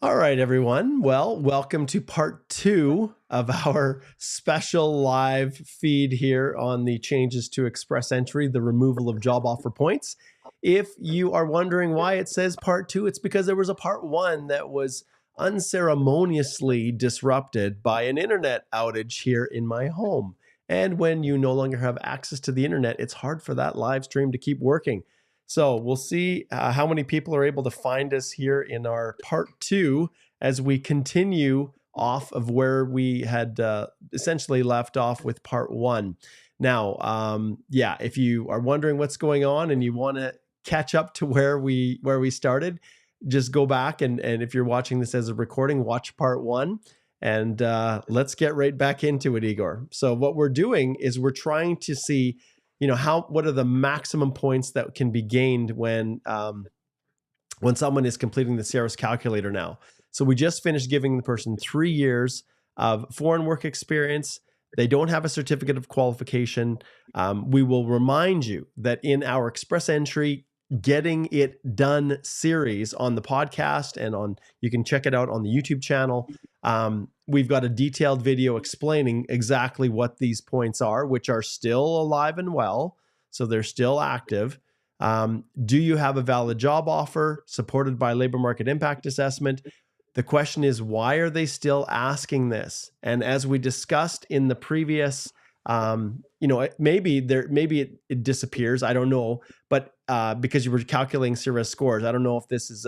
All right, everyone. Well, welcome to part 2 of our special live feed here on the changes to Express Entry, the removal of job offer points. If you are wondering why it says part 2, it's because there was a part 1 that was unceremoniously disrupted by an internet outage here in my home. And when you no longer have access to the internet, it's hard for that live stream to keep working. So we'll see how many people are able to find us here in our part 2 as we continue off of where we had essentially left off with part 1. Now, if you are wondering what's going on and you want to catch up to where we started, just go back and if you're watching this as a recording, watch part 1. And let's get right back into it, Igor. So what we're doing is we're trying to see what are the maximum points that can be gained when someone is completing the CRS calculator now. So we just finished giving the person 3 years of foreign work experience. They don't have a certificate of qualification. We will remind you that in our Express Entry Getting It Done series on the podcast and you can check it out on the YouTube channel. We've got a detailed video explaining exactly what these points are, which are still alive and well. So they're still active. Do you have a valid job offer supported by labor market impact assessment? The question is, why are they still asking this? And as we discussed in the previous, maybe it disappears. I don't know, but because you were calculating CRS scores, I don't know if this is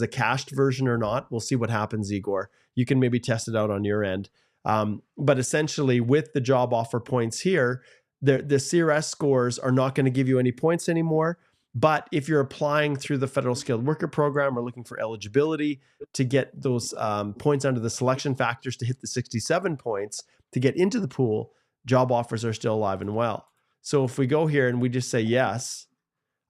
a cached version or not. We'll see what happens, Igor. You can maybe test it out on your end. But essentially, with the job offer points here, the CRS scores are not going to give you any points anymore. But if you're applying through the Federal Skilled Worker Program or looking for eligibility to get those points under the selection factors to hit the 67 points to get into the pool, job offers are still alive and well. So if we go here and we just say yes,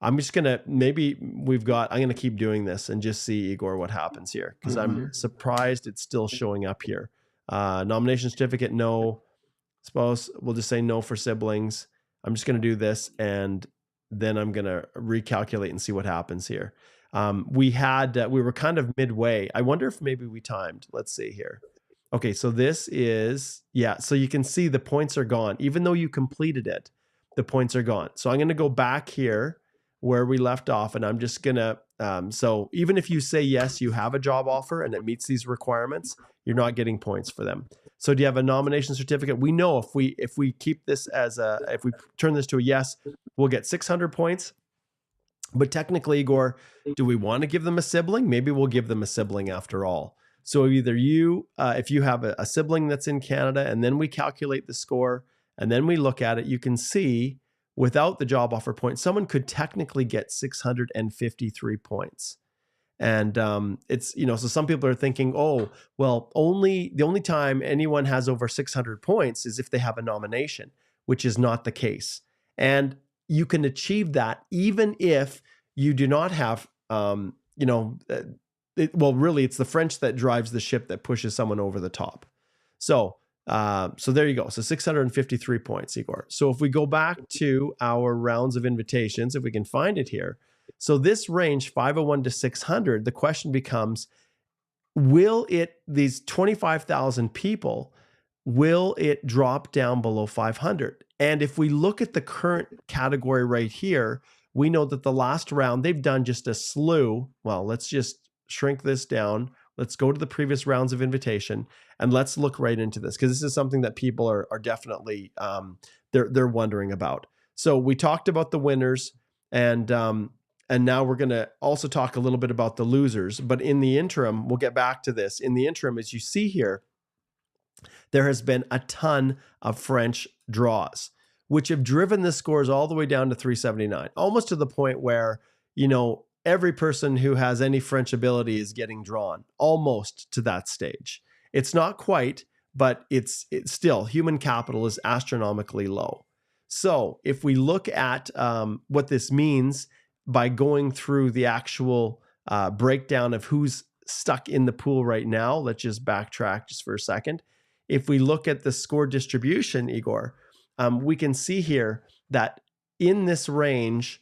I'm going to keep doing this and just see, Igor, what happens here. Because I'm surprised it's still showing up here. Nomination certificate, no. Suppose we'll just say no for siblings. I'm just going to do this and then I'm going to recalculate and see what happens here. We were kind of midway. I wonder if maybe we timed. Let's see here. Okay, so this is, so you can see the points are gone. Even though you completed it, the points are gone. So I'm going to go back here where we left off, and I'm just going to, so even if you say yes, you have a job offer and it meets these requirements, you're not getting points for them. So do you have a nomination certificate? We know if we keep this if we turn this to a yes, we'll get 600 points. But technically, Igor, do we want to give them a sibling? Maybe we'll give them a sibling after all. So either if you have a sibling that's in Canada, and then we calculate the score, and then we look at it, you can see without the job offer point, someone could technically get 653 points. And it's, so some people are thinking, oh, well, the only time anyone has over 600 points is if they have a nomination, which is not the case. And you can achieve that even if you do not have, really, it's the French that drives the ship that pushes someone over the top. So there you go. So 653 points, Igor. So if we go back to our rounds of invitations, if we can find it here. So this range 501 to 600, the question becomes, these 25,000 people, will it drop down below 500? And if we look at the current category right here, we know that the last round, they've done just a slew. Well, let's just shrink this down. Let's go to the previous rounds of invitation and let's look right into this, because this is something that people are definitely, they're wondering about. So we talked about the winners, and now we're going to also talk a little bit about the losers. But in the interim, we'll get back to this. In the interim, as you see here, there has been a ton of French draws, which have driven the scores all the way down to 379, almost to the point where, every person who has any French ability is getting drawn, almost to that stage. It's not quite, but it's still, human capital is astronomically low. So if we look at what this means by going through the actual breakdown of who's stuck in the pool right now, let's just backtrack just for a second. If we look at the score distribution, Igor, we can see here that in this range,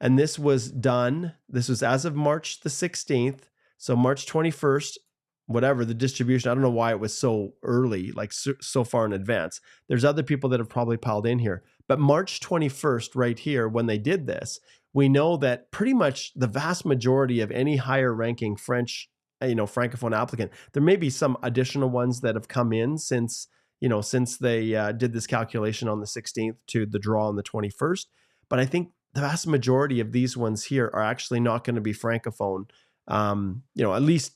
and this was as of March the 16th, So March 21st, whatever the distribution, I don't know why it was so early, like so far in advance. There's other people that have probably piled in here. But March 21st, right here, when they did this, we know that pretty much the vast majority of any higher ranking French, Francophone applicant, there may be some additional ones that have come in since they did this calculation on the 16th to the draw on the 21st. But I think the vast majority of these ones here are actually not going to be Francophone, at least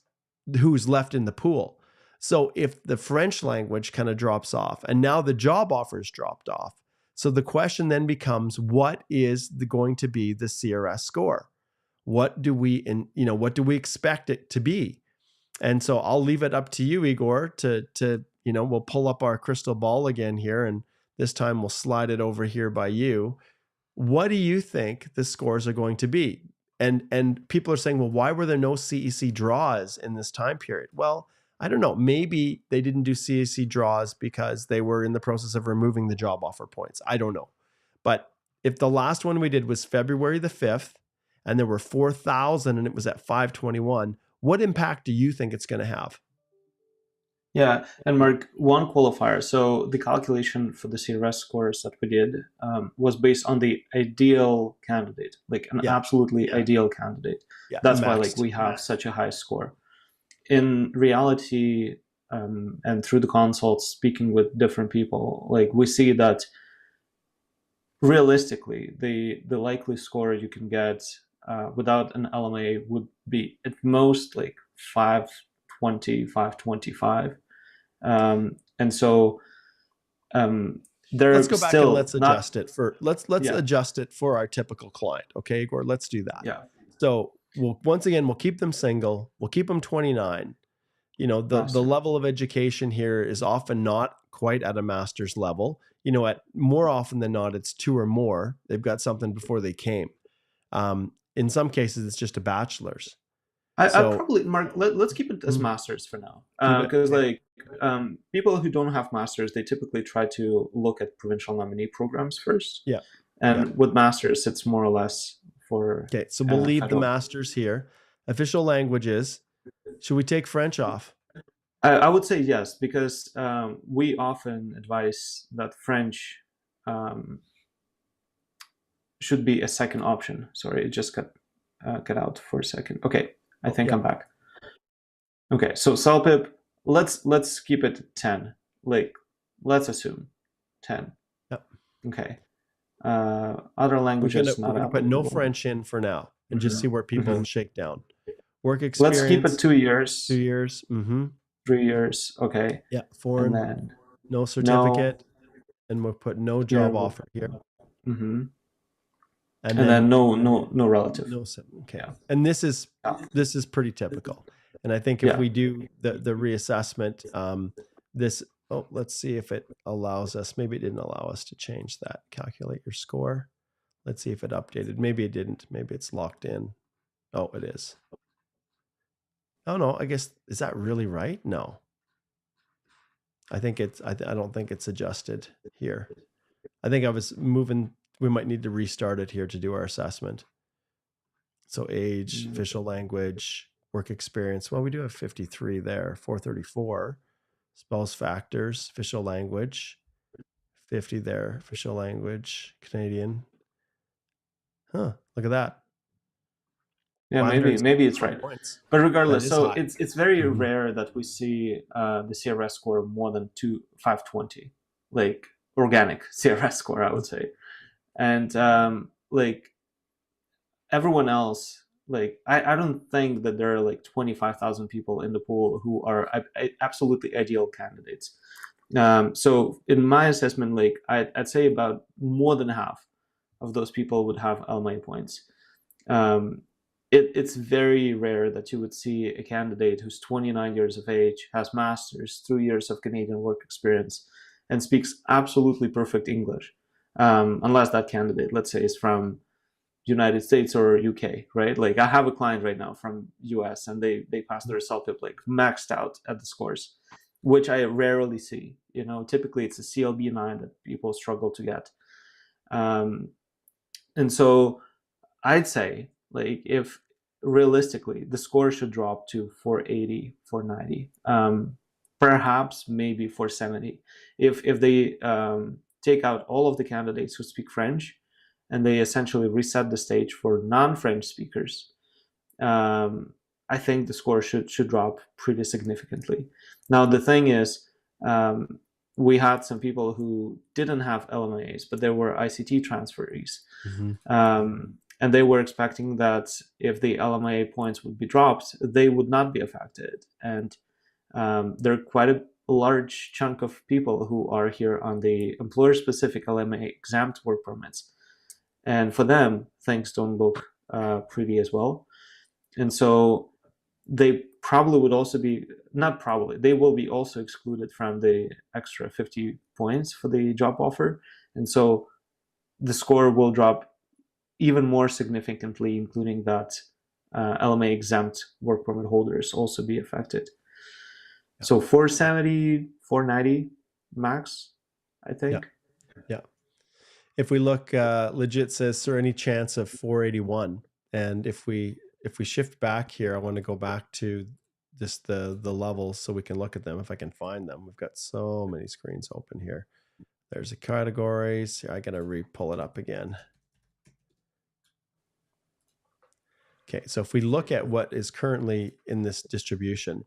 who's left in the pool. So if the French language kind of drops off and now the job offers dropped off, so the question then becomes, what is going to be the CRS score? What do we expect it to be? And so I'll leave it up to you, Igor, to we'll pull up our crystal ball again here, and this time we'll slide it over here by you. What do you think the scores are going to be? And people are saying, well, why were there no CEC draws in this time period? Well, I don't know. Maybe they didn't do CEC draws because they were in the process of removing the job offer points. I don't know. But if the last one we did was February the 5th and there were 4,000 and it was at 521, what impact do you think it's going to have? Yeah, and Mark, one qualifier. So the calculation for the CRS scores that we did was based on the ideal candidate, like an absolutely ideal candidate. Yeah, that's why we have such a high score. In reality, and through the consults, speaking with different people, we see that realistically, the likely score you can get without an LMA would be at most 520, 525. And so let's go back and let's adjust it for adjust it for our typical client. Okay, Igor, let's do that. Yeah. So once again, we'll keep them single. We'll keep them 29. The level of education here is often not quite at a master's level. At more often than not, it's 2 or more. They've got something before they came. In some cases, it's just a bachelor's. I probably, Mark, let's keep it as masters for now. Because people who don't have masters, they typically try to look at provincial nominee programs first. Yeah. And with masters, it's more or less for... Okay, so we'll leave the masters here. Official languages. Should we take French off? I would say yes, because we often advise that French should be a second option. Sorry, it just got out for a second. Okay. I think I'm back. Okay, so CELPIP, let's keep it 10. Let's assume 10. Yep. Okay. Other languages we're gonna put no French in for now and just see where people shake down. Work experience. Let's keep it 2 years. 2 years. 3 years. Okay. Yeah. Foreign. And then no certificate. And we'll put no job offer here. And then no relative. No, okay. Yeah. And this is pretty typical. And I think if we do the reassessment, let's see if it allows us. Maybe it didn't allow us to change that. Calculate your score. Let's see if it updated. Maybe it didn't. Maybe it's locked in. Oh, it is. Oh no, I guess, is that really right? No. I think I don't think it's adjusted here. I think I was moving. We might need to restart it here to do our assessment. So age, official language, work experience. Well, we do have 53 there, 434. Spouse factors, official language, 50 there, official language, Canadian. Huh, look at that. Yeah, maybe it's right. Points. But regardless, so it's very rare that we see the CRS score more than 520, organic CRS score, I would say. And everyone else, I don't think that there are 25,000 people in the pool who are absolutely ideal candidates. So in my assessment, I'd say about more than half of those people would have LMA points. It's very rare that you would see a candidate who's 29 years of age, has masters, 2 years of Canadian work experience, and speaks absolutely perfect English. Unless that candidate, let's say, is from United States or UK, right? I have a client right now from US, and they pass their CELPIP maxed out at the scores, which I rarely see. Typically it's a CLB9 that people struggle to get. And so I'd say if realistically, the score should drop to 480, 490, perhaps maybe 470. If they take out all of the candidates who speak French, and they essentially reset the stage for non-French speakers, I think the score should drop pretty significantly. Now, the thing is, we had some people who didn't have LMIAs, but they were ICT transferees. Mm-hmm. And they were expecting that if the LMIA points would be dropped, they would not be affected. And there are quite a large chunk of people who are here on the employer-specific LMIA exempt work permits. And for them, things don't look pretty as well. And so they probably would also be, not probably, they will be also excluded from the extra 50 points for the job offer. And so the score will drop even more significantly, including that LMA exempt work permit holders also be affected. Yeah. So 470, 490 max, I think. Yeah. If we look, legit says, sir, any chance of 481? And if we shift back here, I want to go back to just the levels so we can look at them if I can find them. We've got so many screens open here. There's the categories. I got to pull it up again. Okay, so if we look at what is currently in this distribution,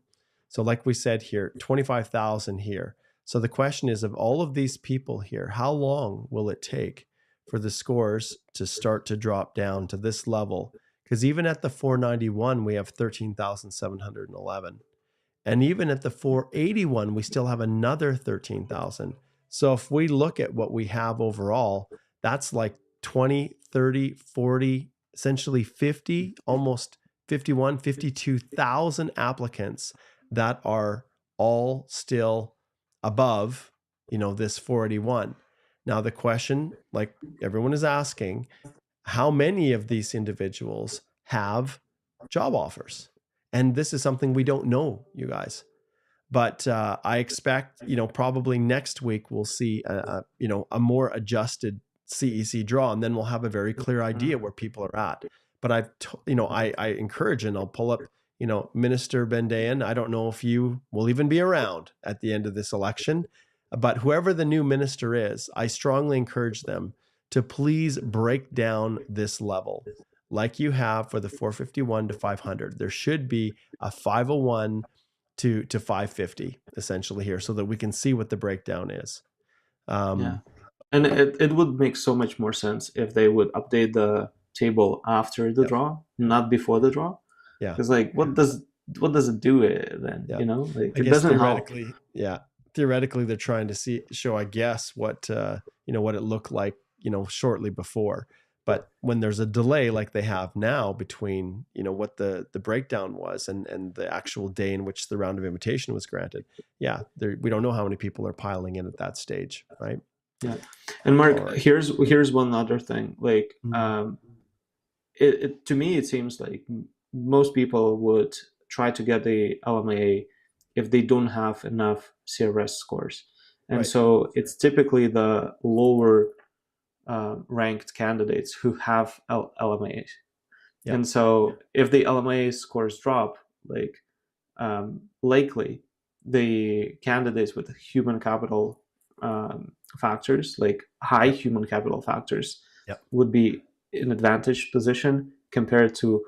so like we said here, 25,000 here. So the question is, of all of these people here, how long will it take for the scores to start to drop down to this level? Because even at the 491, we have 13,711. And even at the 481, we still have another 13,000. So if we look at what we have overall, that's like 20, 30, 40, essentially 50, almost 51, 52,000 applicants that are all still above, this 481. Now the question, like everyone is asking, how many of these individuals have job offers? And this is something we don't know, you guys. But I expect, probably next week we'll see a more adjusted CEC draw, and then we'll have a very clear idea where people are at. But I encourage, and I'll pull up, Minister Bendayan. I don't know if you will even be around at the end of this election, but whoever the new minister is, I strongly encourage them to please break down this level like you have for the 451 to 500. There should be a 501 to 550 essentially here, so that we can see what the breakdown is. Yeah. And it would make so much more sense if they would update the table after the draw, not before the draw. Yeah. Because what does it do then? Yeah. It doesn't help. Yeah. Theoretically, they're trying to show, I guess, what what it looked like, shortly before. But when there's a delay like they have now between, what the breakdown was and the actual day in which the round of invitation was granted, we don't know how many people are piling in at that stage, right? Yeah. And Mark, here's one other thing. Like, to me, it seems like most people would try to get the LMIA if they don't have enough CRS scores. And so it's typically the lower ranked candidates who have LMIAs. Yep. And so if the LMIA scores drop, likely the candidates with human capital factors, like high human capital factors, would be in advantaged position compared to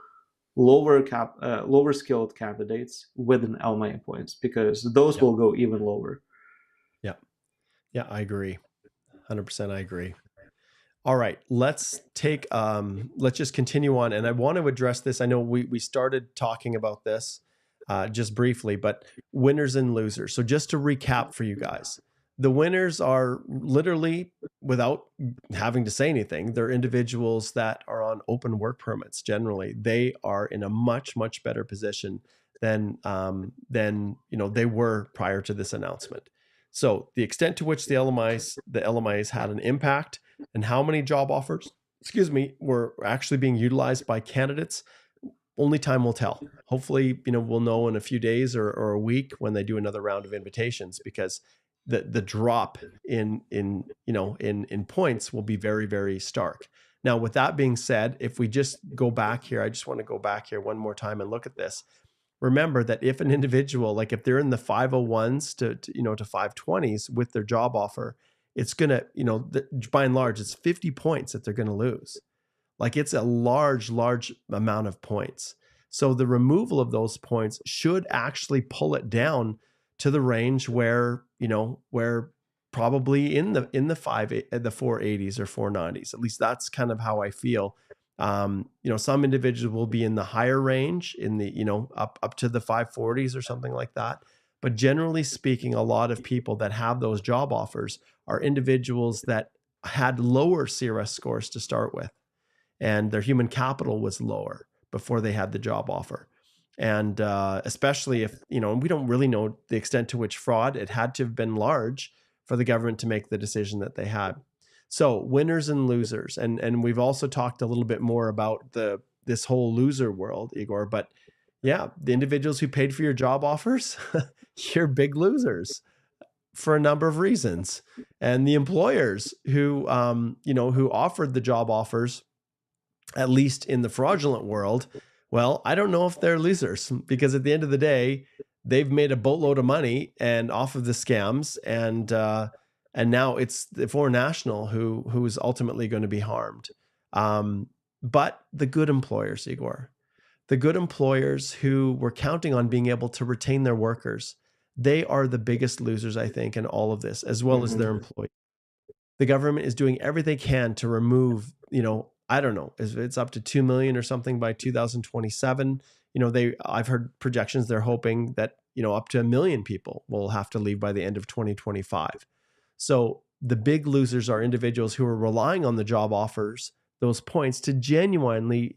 lower skilled candidates with an LMIA points, because those will go even lower. Yeah, I agree. 100% I agree. All right, let's just continue on. And I want to address this. I know we started talking about this just briefly, but winners and losers. So just to recap for you guys, the winners are literally, without having to say anything, they're individuals that are on open work permits. Generally, they are in a much, much better position than they were prior to this announcement. So the extent to which the LMIs had an impact and how many job offers, were actually being utilized by candidates, only time will tell. Hopefully, we'll know in a few days or a week when they do another round of invitations, because the drop in points will be very, very stark. Now, with that being said, if we just go back here, I just want to go back here one more time and look at this. Remember that if an individual, like if they're in the 501s to 520s with their job offer, it's going to, by and large, it's 50 points that they're going to lose. Like it's a large amount of points. So the removal of those points should actually pull it down to the range where probably in the 480s or 490s. At least that's kind of how I feel. Some individuals will be in the higher range, in the up to the 540s or something like that. But generally speaking, a lot of people that have those job offers are individuals that had lower CRS scores to start with, and their human capital was lower before they had the job offer. And especially if, and we don't really know the extent to which fraud, it had to have been large for the government to make the decision that they had. So winners and losers. And we've also talked a little bit more about this whole loser world, Igor. But yeah, the individuals who paid for your job offers, you're big losers for a number of reasons. And the employers who offered the job offers, at least in the fraudulent world, well, I don't know if they're losers, because at the end of the day, they've made a boatload of money and off of the scams, and now it's the foreign national who is ultimately going to be harmed. But the good employers, Igor, the good employers who were counting on being able to retain their workers, they are the biggest losers, I think, in all of this, as well as their employees. The government is doing everything they can to remove, I don't know, it's up to 2 million or something by 2027. I've heard projections, they're hoping that, up to 1 million people will have to leave by the end of 2025. So the big losers are individuals who are relying on the job offers, those points, to genuinely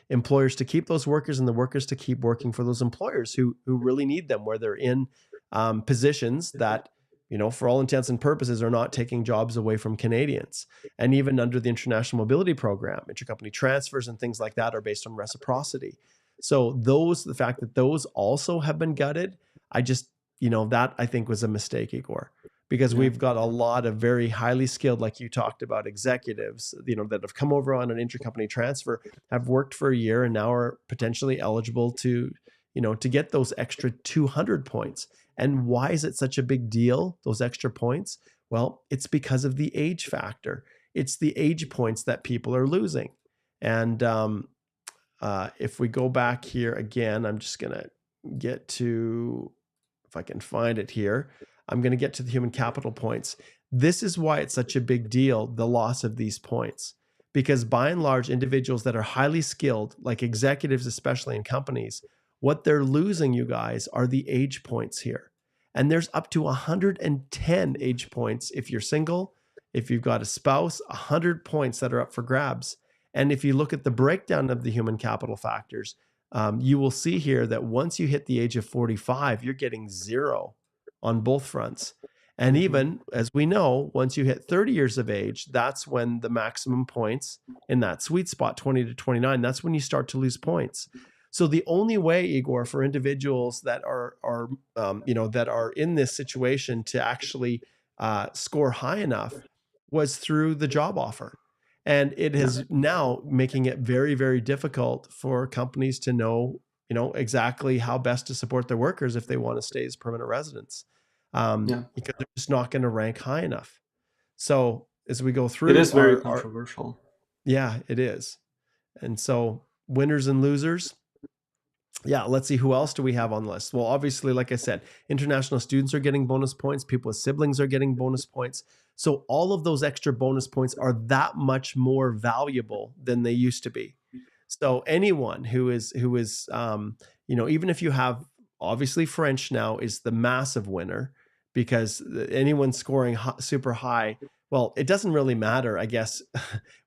employers to keep those workers, and the workers to keep working for those employers who really need them, where they're in positions that, for all intents and purposes, are not taking jobs away from Canadians. And even under the International Mobility Program, intercompany transfers and things like that are based on reciprocity. So the fact that those also have been gutted, that I think was a mistake, Igor, because we've got a lot of very highly skilled, like you talked about, executives, that have come over on an intercompany transfer, have worked for a year, and now are potentially eligible to get those extra 200 points. And why is it such a big deal, those extra points? Well, it's because of the age factor. It's the age points that people are losing. And if we go back here again, I'm just going to get to, if I can find it here, I'm going to get to the human capital points. This is why it's such a big deal, the loss of these points. Because by and large, individuals that are highly skilled, like executives, especially in companies, what they're losing, you guys, are the age points here. And there's up to 110 age points if you're single. If you've got a spouse, 100 points that are up for grabs. And if you look at the breakdown of the human capital factors, you will see here that once you hit the age of 45, you're getting 0 on both fronts. And even, as we know, once you hit 30 years of age, that's when the maximum points in that sweet spot, 20 to 29, that's when you start to lose points. So the only way, Igor, for individuals that are in this situation to actually score high enough was through the job offer. And it is now making it very, very difficult for companies to know, exactly how best to support their workers if they want to stay as permanent residents, because they're just not going to rank high enough. So as we go through, it is very controversial. Yeah, it is. And so winners and losers. Yeah, let's see, who else do we have on the list? Well, obviously, like I said, international students are getting bonus points. People with siblings are getting bonus points. So all of those extra bonus points are that much more valuable than they used to be. So anyone who is even if you have, obviously French now is the massive winner, because anyone scoring super high, well, it doesn't really matter, I guess,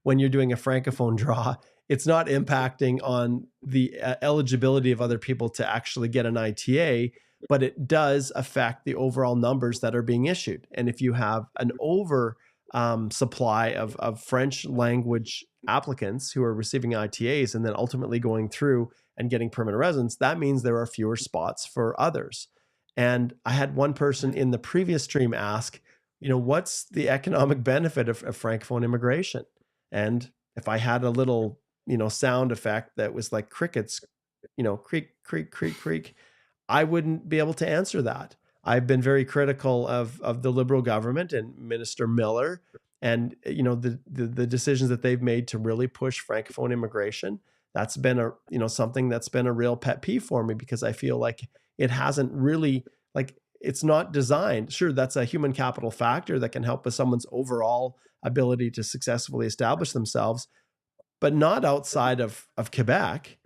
when you're doing a Francophone draw. It's not impacting on the eligibility of other people to actually get an ITA, but it does affect the overall numbers that are being issued. And if you have an over supply of French language applicants who are receiving ITAs and then ultimately going through and getting permanent residence, that means there are fewer spots for others. And I had one person in the previous stream ask, what's the economic benefit of Francophone immigration? And if I had a little, sound effect that was like crickets, creak, creak, creak, creak, I wouldn't be able to answer that. I've been very critical of the Liberal government and Minister Miller, and the decisions that they've made to really push francophone immigration. That's been something that's been a real pet peeve for me, because I feel like it hasn't really, like, it's not designed. Sure, that's a human capital factor that can help with someone's overall ability to successfully establish themselves, but not outside of Quebec,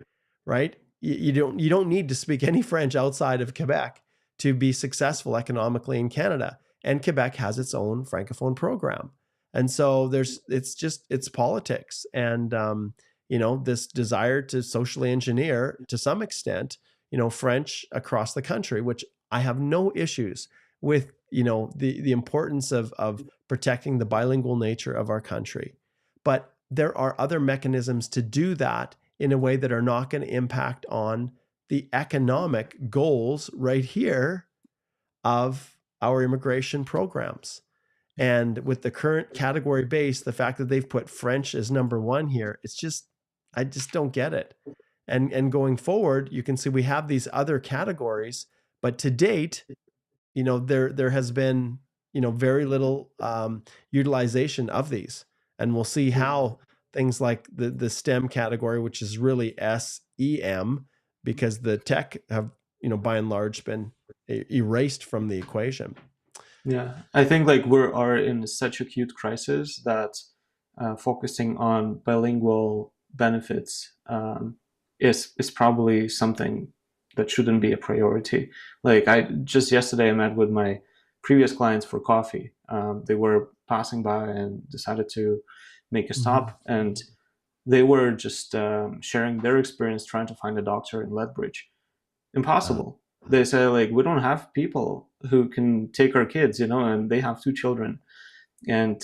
right? You don't need to speak any French outside of Quebec to be successful economically in Canada. And Quebec has its own francophone program. And so it's politics, and this desire to socially engineer, to some extent, French across the country, which I have no issues with, the importance of protecting the bilingual nature of our country. But there are other mechanisms to do that in a way that are not going to impact on the economic goals right here of our immigration programs. And with the current category base, the fact that they've put French as number one here, I just don't get it. And going forward, you can see we have these other categories, but to date, there has been, very little utilization of these. And we'll see how things like the STEM category, which is really SEM, because the tech have, by and large been erased from the equation. Yeah, I think like we are in such acute crisis that focusing on bilingual benefits is probably something that shouldn't be a priority. Like yesterday I met with my previous clients for coffee. They were passing by and decided to make a stop, and they were just sharing their experience trying to find a doctor in Lethbridge. Impossible. They say, like, we don't have people who can take our kids, and they have 2 children. And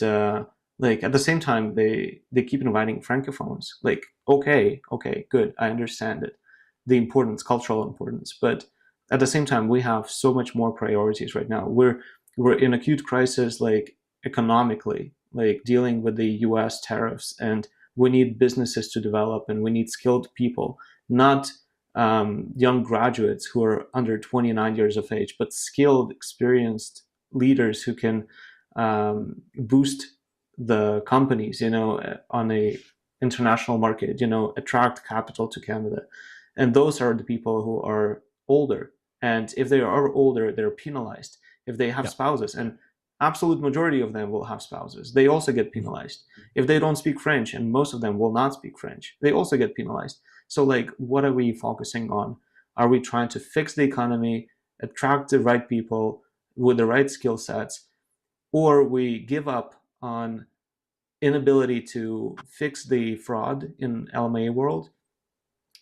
like at the same time, they keep inviting francophones. Like, okay, good, I understand it, the importance, cultural importance, but at the same time, we have so much more priorities right now. We're in acute crisis, like economically, like dealing with the U.S. tariffs, and we need businesses to develop, and we need skilled people, not young graduates who are under 29 years of age, but skilled, experienced leaders who can boost the companies, on a international market, attract capital to Canada. And those are the people who are older. And if they are older, they're penalized. If they have spouses, and absolute majority of them will have spouses, they also get penalized. If they don't speak French, and most of them will not speak French, they also get penalized. So like, what are we focusing on? Are we trying to fix the economy, attract the right people with the right skill sets, or we give up on inability to fix the fraud in LMA world,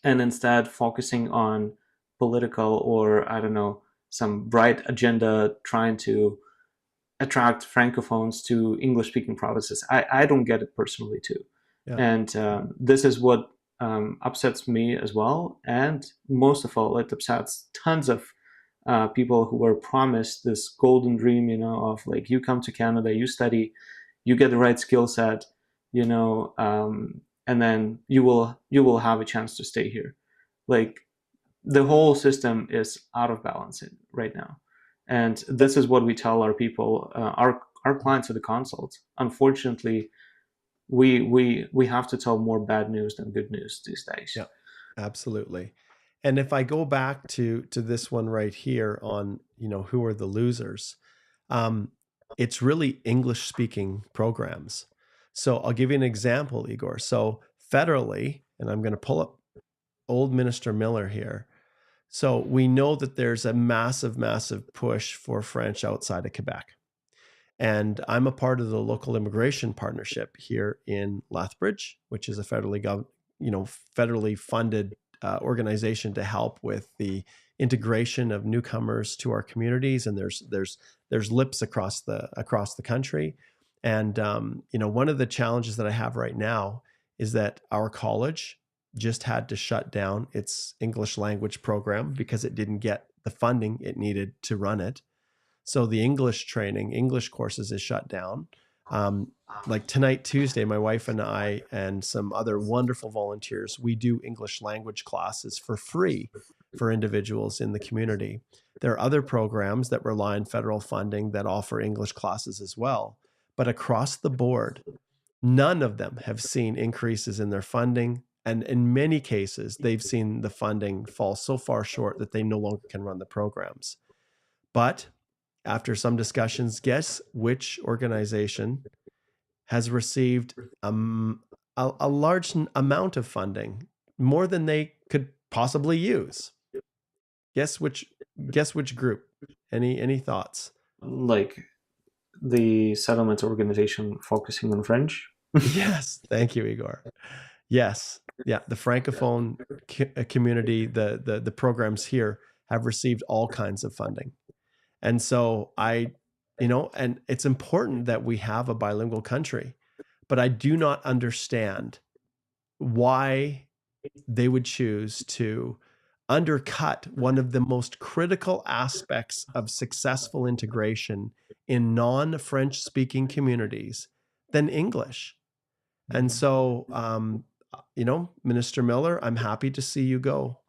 and instead focusing on political, or I don't know, some bright agenda trying to attract francophones to English-speaking provinces? I don't get it personally too. Yeah. And this is what upsets me as well. And most of all, it upsets tons of people who were promised this golden dream, of like, you come to Canada, you study, you get the right skill set, and then you will have a chance to stay here. Like, the whole system is out of balance right now. And this is what we tell our people, our clients at the consult. Unfortunately, we have to tell more bad news than good news these days. Yeah, absolutely. And if I go back to this one right here on, who are the losers, it's really English speaking programs. So I'll give you an example, Igor. So federally, and I'm going to pull up old Minister Miller here. So we know that there's a massive, massive push for French outside of Quebec. And I'm a part of the local immigration partnership here in Lethbridge, which is a federally funded organization to help with the integration of newcomers to our communities. And there's LIPs across the country. And one of the challenges that I have right now is that our college just had to shut down its English language program because it didn't get the funding it needed to run it. So the English courses is shut down. Like tonight, Tuesday, my wife and I and some other wonderful volunteers, we do English language classes for free for individuals in the community. There are other programs that rely on federal funding that offer English classes as well. But across the board, none of them have seen increases in their funding. And in many cases, they've seen the funding fall so far short that they no longer can run the programs. But after some discussions, guess which organization has received a large amount of funding, more than they could possibly use? Guess which group? Any thoughts? Like the settlement organization focusing on French. Yes, thank you, Igor. Yes, yeah, the Francophone community, the programs here have received all kinds of funding. And so and it's important that we have a bilingual country, but I do not understand why they would choose to undercut one of the most critical aspects of successful integration in non-French speaking communities than English. And so, Minister Miller, I'm happy to see you go.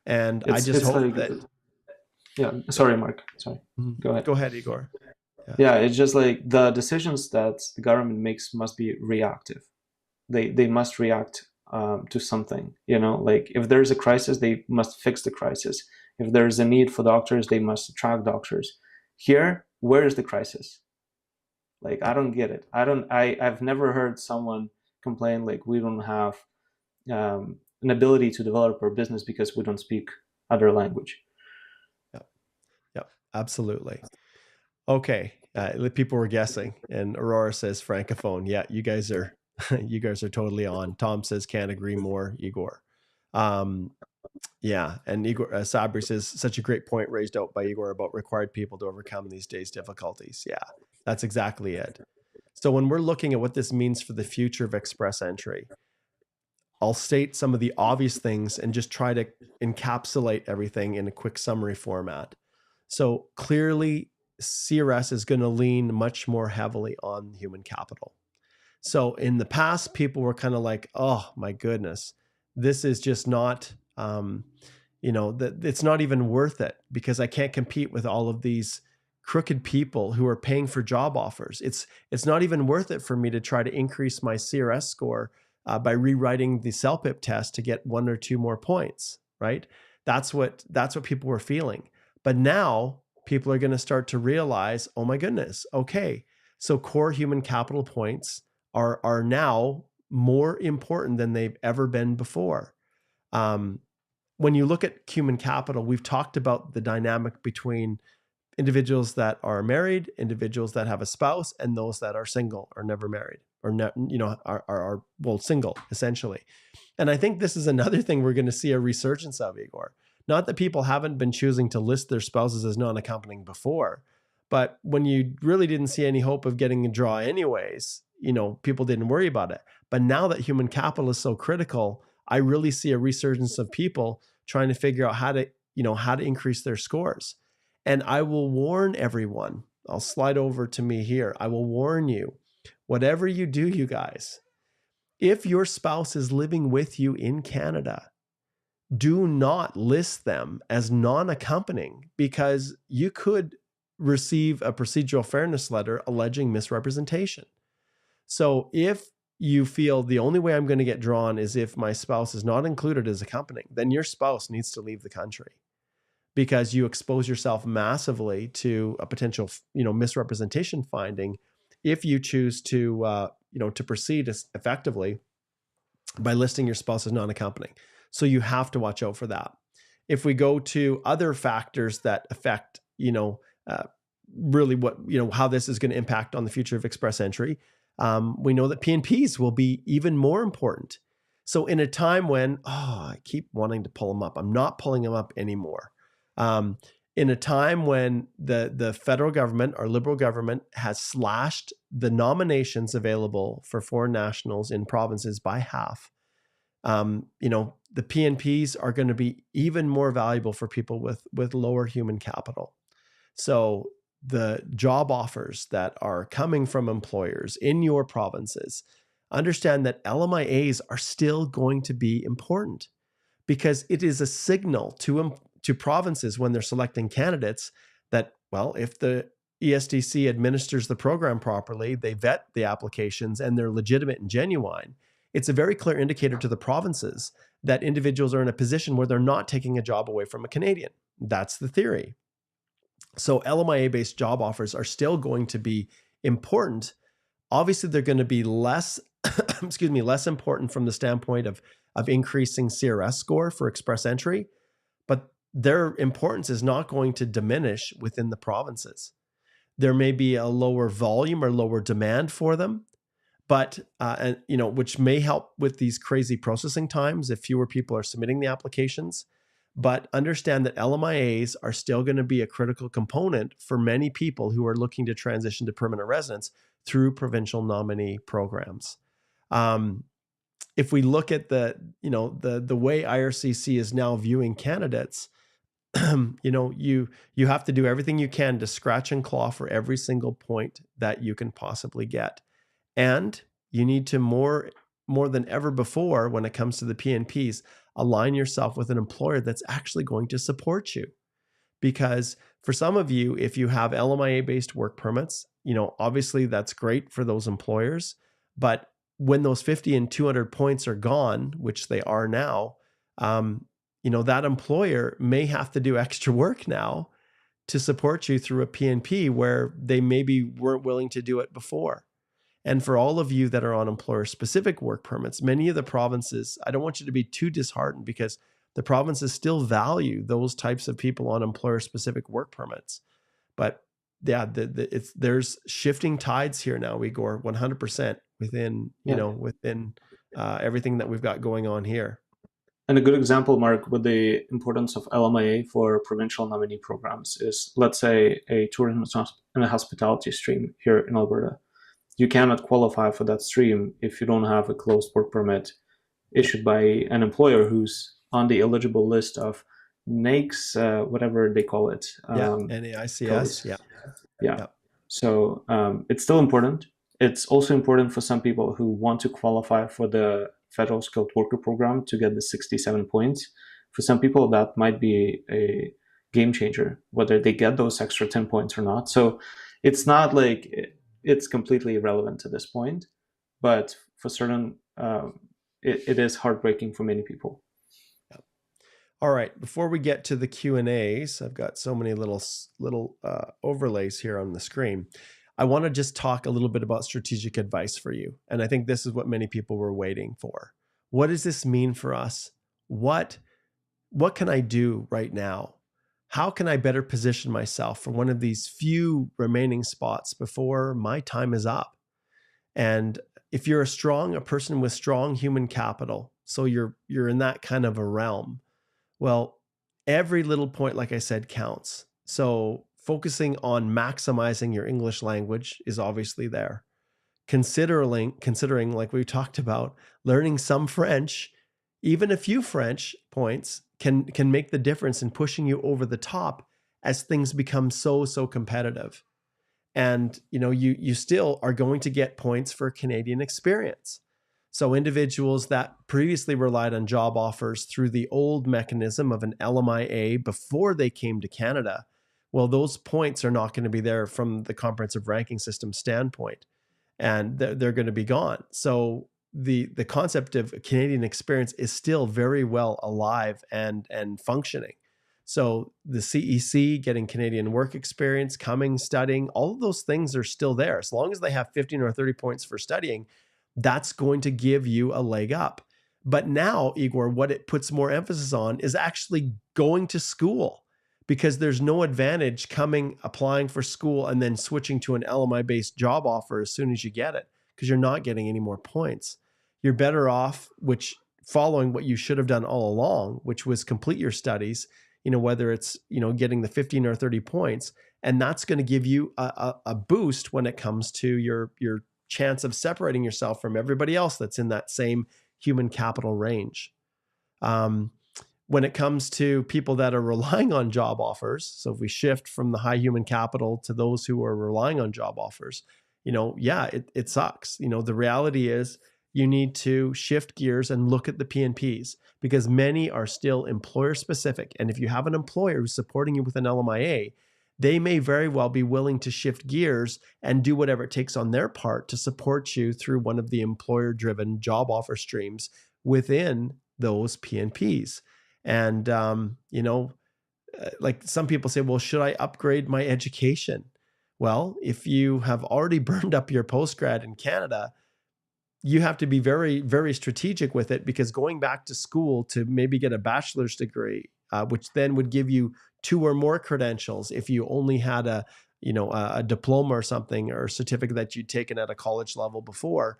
And I just hope like, that. Yeah, sorry, Mark. Sorry. Go ahead. Go ahead, Igor. Yeah, it's just like the decisions that the government makes must be reactive. They must react to something. Like if there's a crisis, they must fix the crisis. If there's a need for doctors, they must attract doctors. Here, where is the crisis? Like, I don't get it. I've never heard someone complain like we don't have an ability to develop our business because we don't speak other language. Yep, absolutely. Okay, people were guessing, and Aurora says Francophone. Yeah, you guys are totally on. Tom says can't agree more, Igor. Yeah, and Igor Sabri says such a great point raised out by Igor about required people to overcome these days' difficulties. Yeah, that's exactly it. So when we're looking at what this means for the future of Express Entry, I'll state some of the obvious things and just try to encapsulate everything in a quick summary format. So clearly, CRS is going to lean much more heavily on human capital. So in the past, people were kind of like, oh my goodness, this is just not, it's not even worth it because I can't compete with all of these crooked people who are paying for job offers. It's not even worth it for me to try to increase my CRS score by rewriting the CELPIP test to get 1 or 2 more points, right? That's what people were feeling. But now people are going to start to realize, oh my goodness, okay, so core human capital points are now more important than they've ever been before. When you look at human capital, we've talked about the dynamic between individuals that are married, individuals that have a spouse, and those that are single or never married or are single essentially. And I think this is another thing we're going to see a resurgence of, Igor. Not that people haven't been choosing to list their spouses as non-accompanying before, but when you really didn't see any hope of getting a draw anyways, people didn't worry about it. But now that human capital is so critical, I really see a resurgence of people trying to figure out how to increase their scores. And I will warn everyone, I'll slide over to me here. I will warn you, whatever you do, you guys, if your spouse is living with you in Canada, do not list them as non-accompanying because you could receive a procedural fairness letter alleging misrepresentation. So if you feel the only way I'm going to get drawn is if my spouse is not included as accompanying, then your spouse needs to leave the country because you expose yourself massively to a potential, misrepresentation finding if you choose to, to proceed effectively by listing your spouse as non-accompanying. So you have to watch out for that. If we go to other factors that affect, really what, how this is going to impact on the future of Express Entry, we know that PNPs will be even more important. So in a time when, I keep wanting to pull them up, I'm not pulling them up anymore. In a time when the federal government, our Liberal government, has slashed the nominations available for foreign nationals in provinces by half, the PNPs are going to be even more valuable for people with lower human capital. So the job offers that are coming from employers in your provinces, understand that LMIAs are still going to be important, because it is a signal to provinces when they're selecting candidates that, well, if the ESDC administers the program properly, they vet the applications and they're legitimate and genuine. It's a very clear indicator to the provinces that individuals are in a position where they're not taking a job away from a Canadian. That's the theory. So LMIA-based job offers are still going to be important. Obviously, they're going to be less, less important from the standpoint of increasing CRS score for express entry, but their importance is not going to diminish within the provinces. There may be a lower volume or lower demand for them, but which may help with these crazy processing times if fewer people are submitting the applications. But understand that LMIAs are still going to be a critical component for many people who are looking to transition to permanent residence through provincial nominee programs. If we look at the way IRCC is now viewing candidates, you have to do everything you can to scratch and claw for every single point that you can possibly get. And you need to more than ever before, when it comes to the PNPs, align yourself with an employer that's actually going to support you. Because for some of you, if you have LMIA-based work permits, obviously that's great for those employers. But when those 50 and 200 points are gone, which they are now, that employer may have to do extra work now to support you through a PNP where they maybe weren't willing to do it before. And for all of you that are on employer-specific work permits, many of the provinces, I don't want you to be too disheartened, because the provinces still value those types of people on employer-specific work permits. But yeah, there's shifting tides here now, Igor, 100% within everything that we've got going on here. And a good example, Mark, with the importance of LMIA for provincial nominee programs is, let's say, a tourism and a hospitality stream here in Alberta. You cannot qualify for that stream if you don't have a closed work permit issued by an employer who's on the eligible list of NAICS, whatever they call it. NAICS, yeah. So it's still important. It's also important for some people who want to qualify for the Federal Skilled Worker Program to get the 67 points. For some people, that might be a game changer, whether they get those extra 10 points or not. So it's not like it's completely irrelevant to this point, but for certain, it is heartbreaking for many people. All right, before we get to the Q&As, I've got so many little overlays here on the screen. I want to just talk a little bit about strategic advice for you. And I think this is what many people were waiting for. What does this mean for us? What can I do right now? How can I better position myself for one of these few remaining spots before my time is up? And if you're a person with strong human capital, so you're in that kind of a realm, well, every little point, like I said, counts. So focusing on maximizing your English language is obviously there. Considering, like we talked about, learning some French, even a few French points can make the difference in pushing you over the top as things become so competitive. And you still are going to get points for Canadian experience. So individuals that previously relied on job offers through the old mechanism of an LMIA before they came to Canada, well, those points are not going to be there from the comprehensive ranking system standpoint, and they're going to be gone. So the concept of Canadian experience is still very well alive and functioning. So the CEC, getting Canadian work experience, coming, studying, all of those things are still there. As long as they have 15 or 30 points for studying, that's going to give you a leg up. But now, Igor, what it puts more emphasis on is actually going to school, because there's no advantage applying for school and then switching to an LMI-based job offer as soon as you get it, because you're not getting any more points. You're better off, following what you should have done all along, which was complete your studies, whether it's, getting the 15 or 30 points, and that's going to give you a boost when it comes to your chance of separating yourself from everybody else that's in that same human capital range. when it comes to people that are relying on job offers, so if we shift from the high human capital to those who are relying on job offers, yeah, it sucks. The reality is you need to shift gears and look at the PNPs, because many are still employer specific. And if you have an employer who's supporting you with an LMIA, they may very well be willing to shift gears and do whatever it takes on their part to support you through one of the employer driven job offer streams within those PNPs. And, like some people say, well, should I upgrade my education? Well, if you have already burned up your postgrad in Canada, you have to be very, very strategic with it, because going back to school to maybe get a bachelor's degree, which then would give you 2 or more credentials if you only had a diploma or something, or a certificate that you'd taken at a college level before,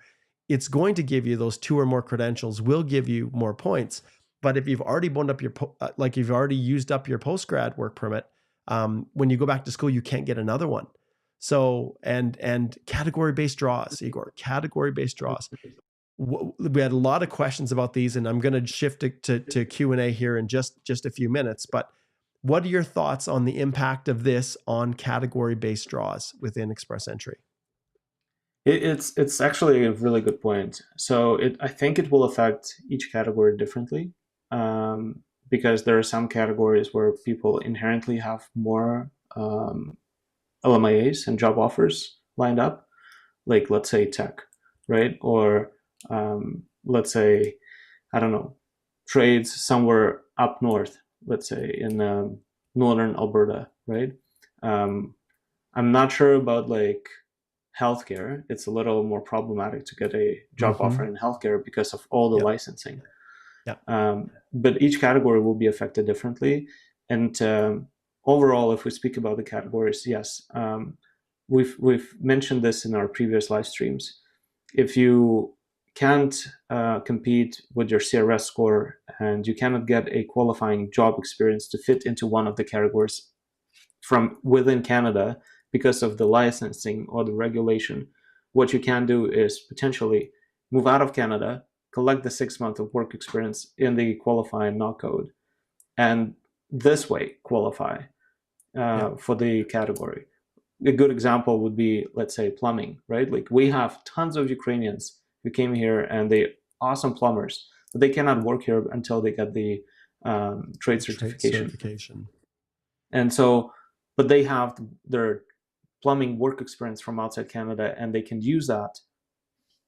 it's going to give you those 2 or more credentials, will give you more points. But if you've already burned up you've already used up your postgrad work permit, when you go back to school, you can't get another one. So, and category-based draws, Igor, category-based draws. We had a lot of questions about these, and I'm going to shift to Q&A here in just a few minutes. But what are your thoughts on the impact of this on category-based draws within Express Entry? It's actually a really good point. So I think it will affect each category differently, because there are some categories where people inherently have more LMIAs and job offers lined up, like let's say tech, right? Or let's say, I don't know, trades somewhere up north, let's say in northern Alberta, right? I'm not sure about like healthcare. It's a little more problematic to get a job offer in healthcare because of all the licensing. Yeah. But each category will be affected differently. And overall, if we speak about the categories, yes, we've mentioned this in our previous live streams. If you can't compete with your CRS score and you cannot get a qualifying job experience to fit into one of the categories from within Canada because of the licensing or the regulation, what you can do is potentially move out of Canada, collect the 6 months of work experience in the qualifying NOC code, and this way qualify for the category. A good example would be, let's say, plumbing, right? Like we have tons of Ukrainians who came here and they're awesome plumbers, but they cannot work here until they get the trade certification. And so, but they have their plumbing work experience from outside Canada, and they can use that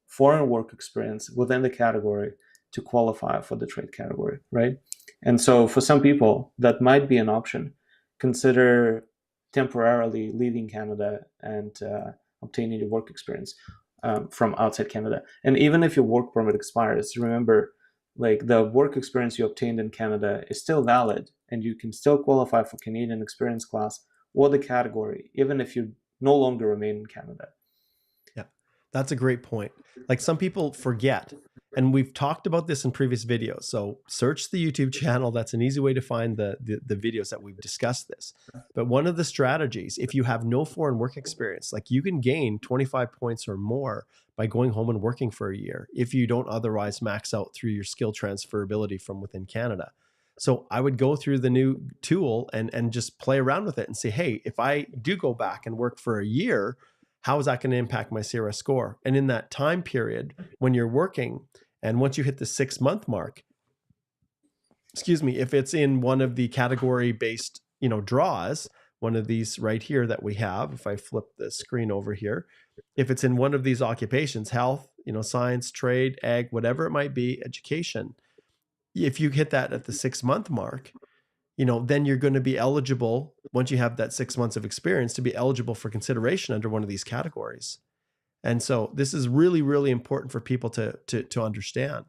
foreign work experience within the category to qualify for the trade category, right? And so for some people, that might be an option. Consider temporarily leaving Canada and obtaining a work experience from outside Canada. And even if your work permit expires, remember, like the work experience you obtained in Canada is still valid, and you can still qualify for Canadian experience class or the category, even if you no longer remain in Canada. Yeah, that's a great point. Like some people forget, and we've talked about this in previous videos. So search the YouTube channel. That's an easy way to find the videos that we've discussed this. But one of the strategies, if you have no foreign work experience, like you can gain 25 points or more by going home and working for a year if you don't otherwise max out through your skill transferability from within Canada. So I would go through the new tool and just play around with it and say, hey, if I do go back and work for a year, how is that going to impact my CRS score? And in that time period, when you're working, and once you hit the 6 month mark, if it's in one of the category based, draws, one of these right here that we have, if I flip the screen over here, if it's in one of these occupations, health, science, trade, ag, whatever it might be, education, if you hit that at the 6 month mark, then you're going to be eligible, once you have that 6 months of experience, to be eligible for consideration under one of these categories. And so this is really, really important for people to understand.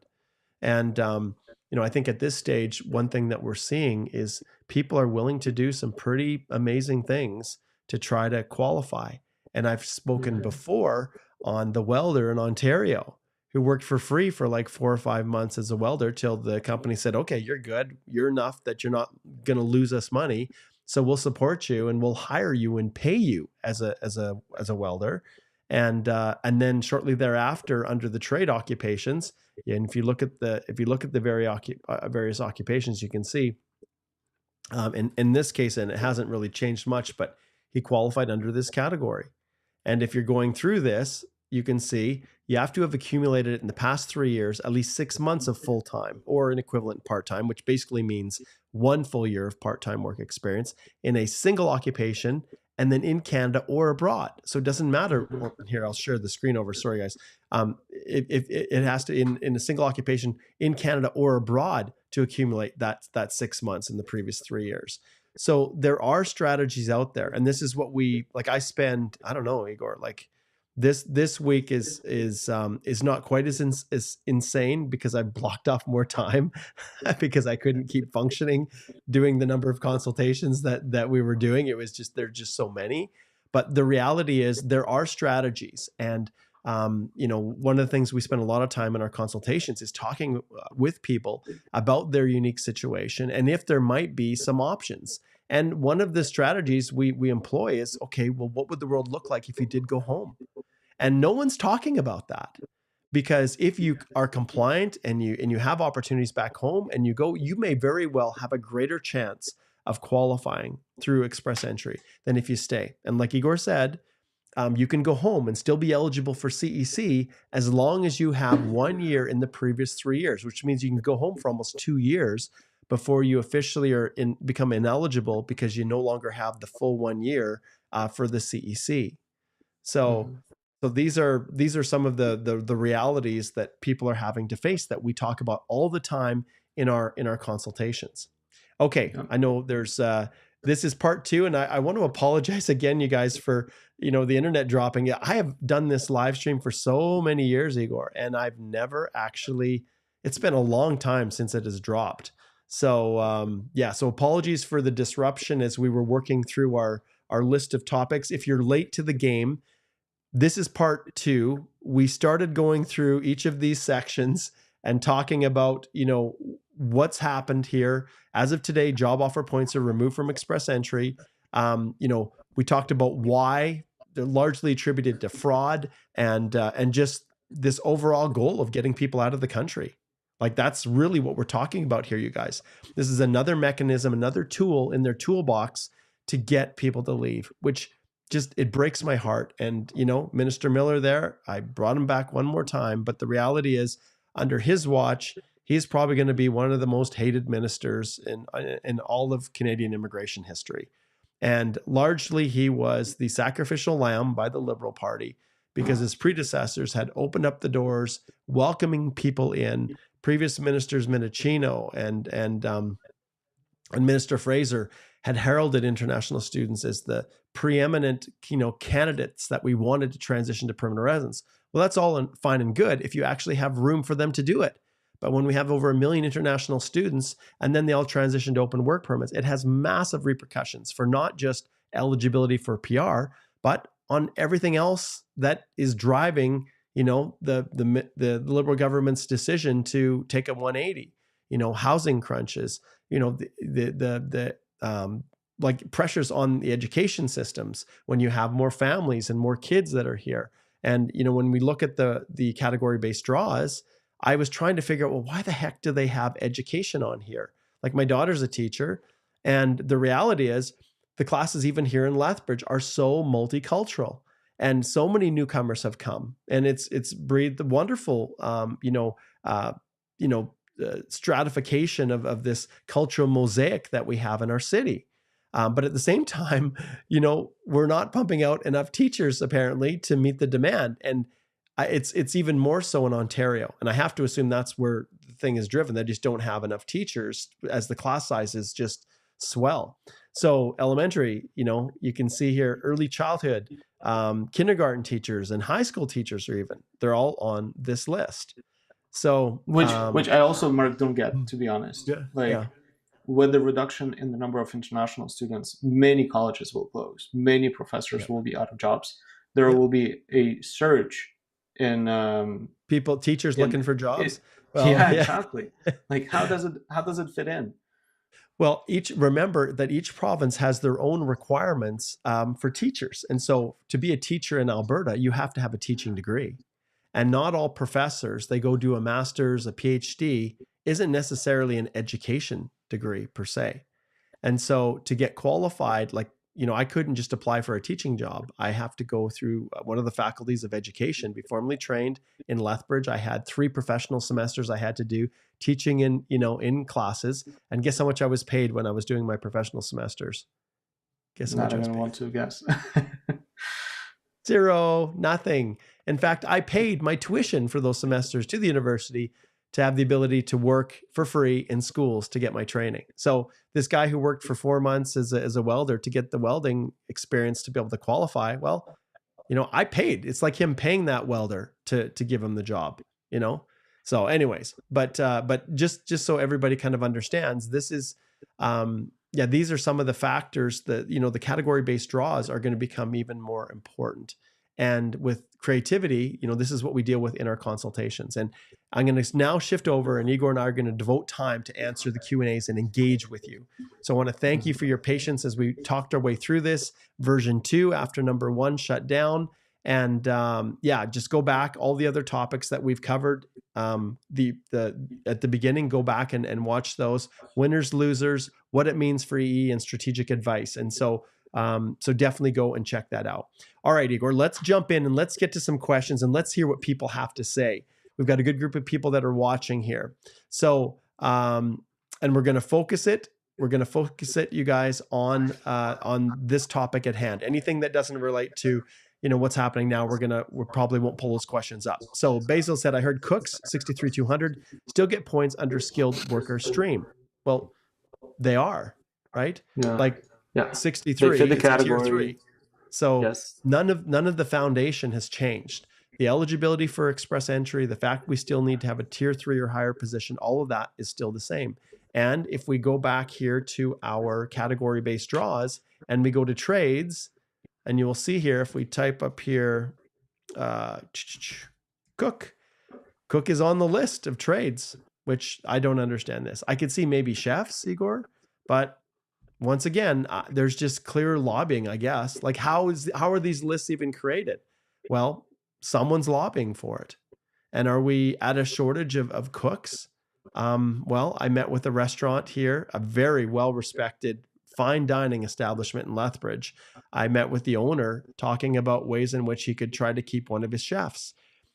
And, I think at this stage, one thing that we're seeing is people are willing to do some pretty amazing things to try to qualify. And I've spoken before on the welder in Ontario who worked for free for like 4 or 5 months as a welder till the company said, okay, you're good. You're enough that you're not going to lose us money. So we'll support you and we'll hire you and pay you as a welder. And then shortly thereafter, under the trade occupations, and if you look at the various occupations, you can see, in this case, and it hasn't really changed much, but he qualified under this category. And if you're going through this, you can see you have to have accumulated in the past 3 years at least 6 months of full time or an equivalent part time, which basically means 1 full year of part time work experience in a single occupation, and then in Canada or abroad. So it doesn't matter. Well, here, I'll share the screen over. Sorry, guys. If it has to in a single occupation in Canada or abroad to accumulate that 6 months in the previous 3 years. So there are strategies out there, and this is what I spend. I don't know, Igor. Like this week is not quite as insane because I blocked off more time because I couldn't keep functioning doing the number of consultations that we were doing. It was just, there's just so many. But the reality is there are strategies, and one of the things we spend a lot of time in our consultations is talking with people about their unique situation and if there might be some options. And one of the strategies we employ is, okay, well, what would the world look like if you did go home? And no one's talking about that, because if you are compliant and you have opportunities back home and you go, you may very well have a greater chance of qualifying through express entry than if you stay. And like Igor said, you can go home and still be eligible for CEC as long as you have 1 year in the previous 3 years, which means you can go home for almost 2 years before you officially become ineligible because you no longer have the full 1 year for the CEC. So these are some of the realities that people are having to face that we talk about all the time in our consultations. Okay, I know there's this is part 2, and I want to apologize again, you guys, for the internet dropping. I have done this live stream for so many years, Igor, and I've never actually. It's been a long time since it has dropped. So so apologies for the disruption as we were working through our list of topics. If you're late to the game, this is part 2. We started going through each of these sections and talking about, what's happened here. As of today, job offer points are removed from express entry. We talked about why they're largely attributed to fraud and just this overall goal of getting people out of the country. Like, that's really what we're talking about here, you guys. This is another mechanism, another tool in their toolbox to get people to leave, which just, it breaks my heart. And, Minister Miller there, I brought him back one more time, but the reality is under his watch, he's probably going to be one of the most hated ministers in all of Canadian immigration history. And largely he was the sacrificial lamb by the Liberal Party because his predecessors had opened up the doors, welcoming people in. Previous ministers, Minicino and Minister Fraser, had heralded international students as the preeminent, candidates that we wanted to transition to permanent residence. Well, that's all fine and good if you actually have room for them to do it. But when we have over 1 million international students and then they all transition to open work permits, it has massive repercussions for not just eligibility for PR, but on everything else that is driving, the Liberal government's decision to take a 180. Housing crunches, like pressures on the education systems when you have more families and more kids that are here. And, when we look at the category-based draws, I was trying to figure out, well, why the heck do they have education on here? Like, my daughter's a teacher, and the reality is the classes even here in Lethbridge are so multicultural, and so many newcomers have come, and it's breathed wonderful, stratification of this cultural mosaic that we have in our city. But at the same time, we're not pumping out enough teachers apparently to meet the demand. And it's even more so in Ontario. And I have to assume that's where the thing is driven. They just don't have enough teachers as the class sizes just swell. So elementary, you can see here, early childhood, kindergarten teachers and high school teachers they're all on this list. So which I also, Mark, don't get, to be honest. With the reduction in the number of international students, many colleges will close. Many professors will be out of jobs. There will be a surge in teachers looking for jobs. Exactly. Like, how does it fit in? Well, remember that each province has their own requirements for teachers. And so to be a teacher in Alberta, you have to have a teaching degree. And not all professors, they go do a master's, a PhD, isn't necessarily an education degree per se. And so to get qualified, like, I couldn't just apply for a teaching job. I have to go through one of the faculties of education, be formally trained in Lethbridge. I had 3 professional semesters I had to do teaching in classes. And guess how much I was paid when I was doing my professional semesters? Guess how Not much I was even paid? want to guess. Zero, nothing. In fact, I paid my tuition for those semesters to the university to have the ability to work for free in schools to get my training. So this guy who worked for 4 months as a welder to get the welding experience to be able to qualify, well, I paid. It's like him paying that welder to give him the job, So anyways, but just so everybody kind of understands, this is these are some of the factors that, the category-based draws are going to become even more important. And with creativity, this is what we deal with in our consultations. And I'm going to now shift over, and Igor and I are going to devote time to answer the Q&As and engage with you. So I want to thank you for your patience as we talked our way through this version 2 after number 1 shut down. And just go back all the other topics that we've covered. The at the beginning, go back and watch those winners, losers, what it means for EE, and strategic advice. And so definitely go and check that out. All right, Igor, let's jump in and let's get to some questions and let's hear what people have to say. We've got a good group of people that are watching here. So, and we're going to focus it. We're going to focus it, you guys, on this topic at hand. Anything that doesn't relate to what's happening now, we probably won't pull those questions up. So Basil said, I heard cooks 63,200 still get points under skilled worker stream. Well, they are, right? Yeah. Like Yeah. 63, They fit the it's a tier category. 3. So Yes. none of the foundation has changed. The eligibility for express entry, the fact we still need to have a tier 3 or higher position, all of that is still the same. And if we go back here to our category-based draws and we go to trades, and you will see here, if we type up here, cook is on the list of trades, which I don't understand this. I could see maybe chefs, Igor, but once again, there's just clear lobbying, I guess. Like how are these lists even created? Well, someone's lobbying for it. And are we at a shortage of cooks? Well, I met with a restaurant here, a very well-respected fine dining establishment in Lethbridge. I met with the owner talking about ways in which he could try to keep one of his chefs.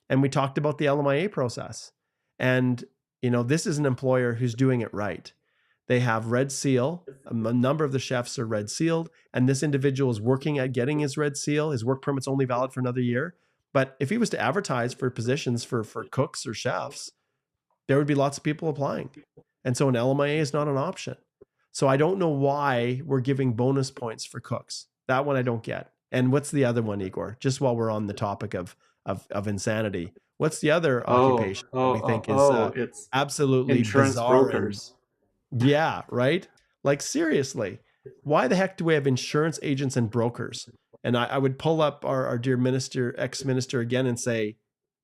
And we talked about the LMIA process. And, this is an employer who's doing it right. They have Red Seal. A number of the chefs are Red Sealed. And this individual is working at getting his Red Seal. His work permit's only valid for another year. But if he was to advertise for positions for cooks or chefs, there would be lots of people applying. And so an LMIA is not an option. So I don't know why we're giving bonus points for cooks. That one I don't get. And what's the other one, Igor? Just while we're on the topic of insanity, what's the other occupation that we think is it's absolutely insurance bizarre? brokers. Yeah, right? Like seriously, why the heck do we have insurance agents and brokers? And I would pull up our dear minister, ex-minister again and say,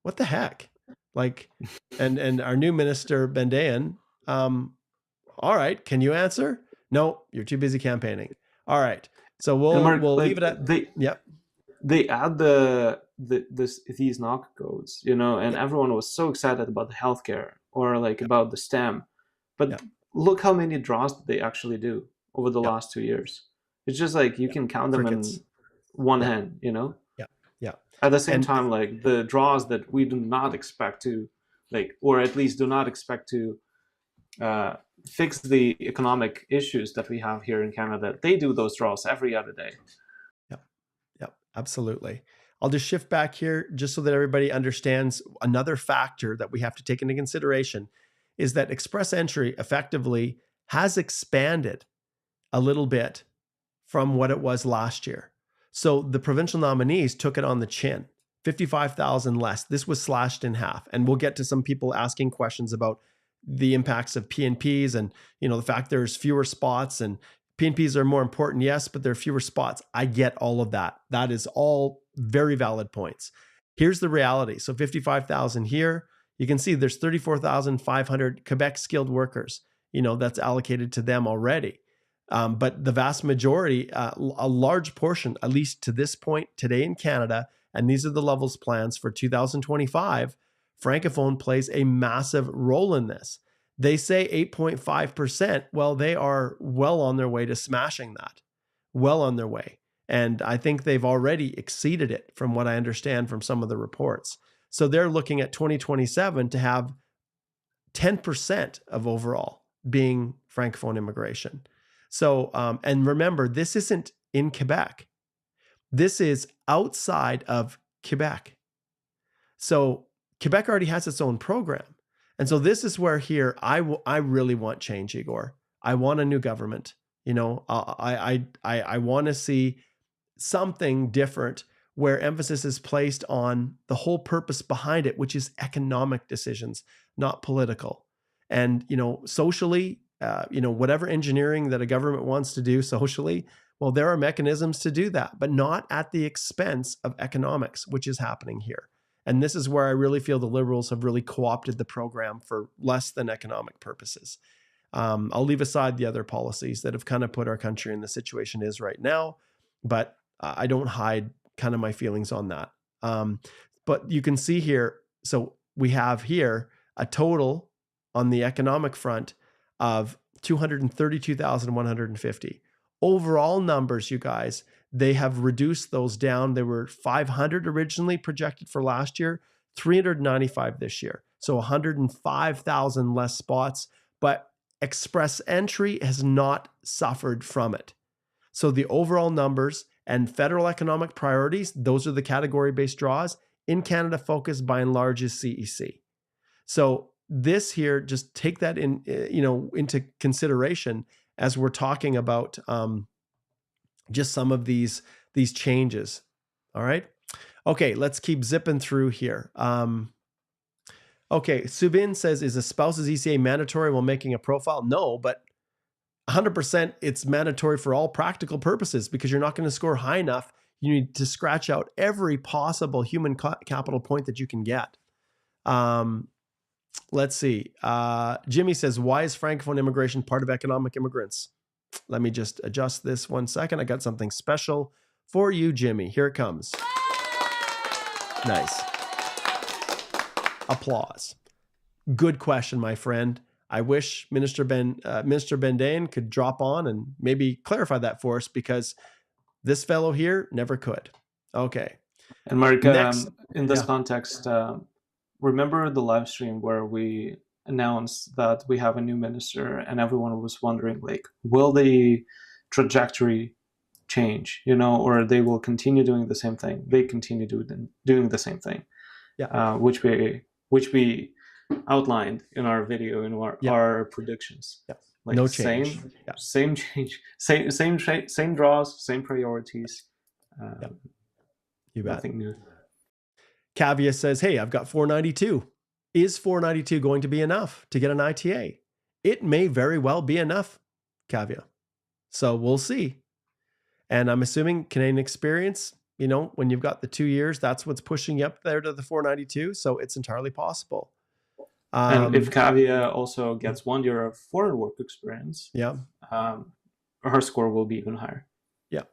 what the heck? Like, and our new minister, Bendayan, all right, can you answer? No, you're too busy campaigning. All right. So we'll leave it at They add these knock codes, and everyone was so excited about the healthcare or about the STEM. But look how many draws they actually do over the last 2 years. It's just you can count them in one hand, Yeah. At the same time, the draws that we do not expect to, or at least do not expect to fix the economic issues that we have here in Canada, they do those draws every other day. Yep, absolutely. I'll just shift back here just so that everybody understands another factor that we have to take into consideration is that express entry effectively has expanded a little bit from what it was last year. So the provincial nominees took it on the chin, 55,000 less. This was slashed in half. And we'll get to some people asking questions about the impacts of PNPs and, the fact there's fewer spots and PNPs are more important. Yes, but there are fewer spots. I get all of that. That is all very valid points. Here's the reality. So 55,000 here. You can see there's 34,500 Quebec skilled workers. that's allocated to them already. But the vast majority, a large portion, at least to this point today in Canada, and these are the levels plans for 2025, Francophone plays a massive role in this. They say 8.5%. Well, they are well on their way to smashing that, well on their way. And I think they've already exceeded it from what I understand from some of the reports. So they're looking at 2027 to have 10% of overall being Francophone immigration. So, and remember, this isn't in Quebec. This is outside of Quebec. So Quebec already has its own program. And so this is where here, I really want change, Igor. I want a new government. I want to see something different where emphasis is placed on the whole purpose behind it, which is economic decisions, not political. And, socially, whatever engineering that a government wants to do socially, well, there are mechanisms to do that, but not at the expense of economics, which is happening here. And this is where I really feel the Liberals have really co-opted the program for less than economic purposes. I'll leave aside the other policies that have kind of put our country in the situation it is right now, but I don't hide kind of my feelings on that. But you can see here, so we have here a total on the economic front of 232,150. Overall numbers, you guys, they have reduced those down. There were 500 originally projected for last year, 395 this year. So 105,000 less spots, but express entry has not suffered from it. So the overall numbers and federal economic priorities, those are the category-based draws. In Canada, focus by and large is CEC. So this here, just take that into consideration as we're talking about just some of these changes. All right. Okay, let's keep zipping through here. Okay, Subin says, is a spouse's ECA mandatory while making a profile? No, but 100% it's mandatory for all practical purposes because you're not going to score high enough. You need to scratch out every possible human capital point that you can get. Let's see. Jimmy says, why is Francophone immigration part of economic immigrants? Let me just adjust this 1 second. I got something special for you, Jimmy. Here it comes. Nice. Applause. Good question, my friend. I wish Minister Bendain could drop on and maybe clarify that for us because this fellow here never could. Okay. And Mark, in this context, remember the live stream where we announced that we have a new minister and everyone was wondering, like, will the trajectory change, or they will continue doing the same thing? They continue doing the same thing, which we outlined in our video in our predictions. Yeah. Like no change. Same change, same draws, same priorities. You bet. Nothing new. Kavia says, hey, I've got 492. Is 492 going to be enough to get an ITA? It may very well be enough, Kavia. So we'll see. And I'm assuming Canadian experience, when you've got the 2 years, that's what's pushing you up there to the 492. So it's entirely possible. And if Kavia also gets 1 year of foreign work experience, her score will be even higher. Yeah.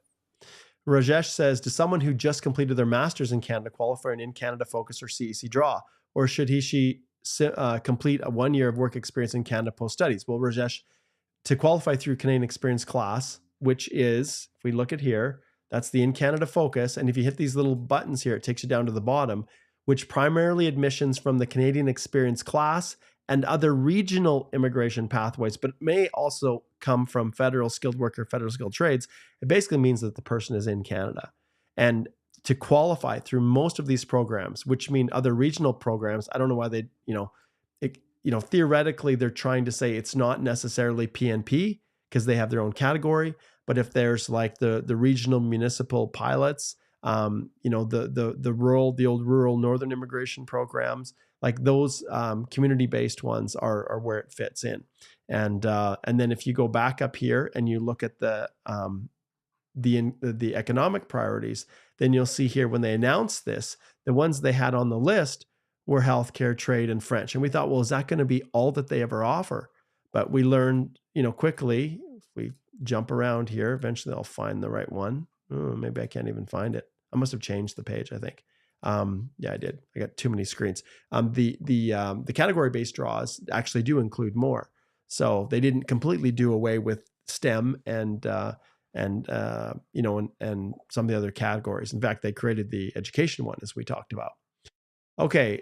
Rajesh says, does someone who just completed their master's in Canada qualify an in-Canada focus or CEC draw? Or should she complete a 1 year of work experience in Canada post-studies? Well, Rajesh, to qualify through Canadian Experience class, which is, if we look at here, that's the in-Canada focus. And if you hit these little buttons here, it takes you down to the bottom, which primarily admissions from the Canadian Experience class and other regional immigration pathways, but it may also come from federal skilled worker, federal skilled trades. It basically means that the person is in Canada. And to qualify through most of these programs, which mean other regional programs, I don't know why they, theoretically they're trying to say it's not necessarily PNP because they have their own category. But if there's like the regional municipal pilots, the old rural northern immigration programs, like those community-based ones are where it fits in. And then if you go back up here and you look at the economic priorities, then you'll see here when they announced this, the ones they had on the list were healthcare, trade, and French. And we thought, well, is that going to be all that they ever offer? but we learned, quickly, if we jump around here, eventually I'll find the right one. Oh, maybe I can't even find it. I must have changed the page, I think. Yeah, I did. I got too many screens. The category-based draws actually do include more. So they didn't completely do away with STEM and some of the other categories. In fact, they created the education one, as we talked about. Okay.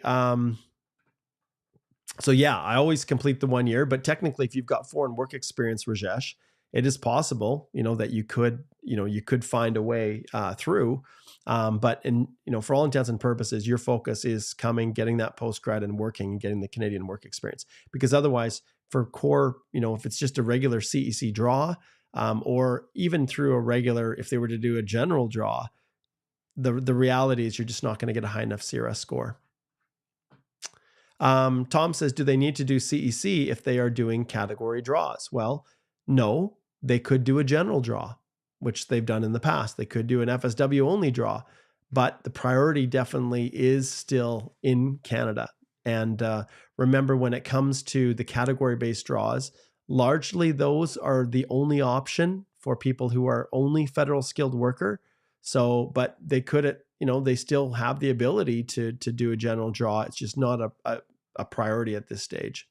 So yeah, I always complete the 1 year, but technically, if you've got foreign work experience, Rajesh, it is possible, that you could find a way through. But for all intents and purposes, your focus is getting that postgrad and working and getting the Canadian work experience. Because otherwise, for core, if it's just a regular CEC draw, or even through a regular, if they were to do a general draw, the reality is you're just not going to get a high enough CRS score. Tom says, do they need to do CEC if they are doing category draws? Well, no, they could do a general draw, which they've done in the past. They could do an FSW only draw, but the priority definitely is still in Canada. And remember, when it comes to the category-based draws, largely those are the only option for people who are only federal skilled worker. So, but they could, they still have the ability to do a general draw. It's just not a priority at this stage.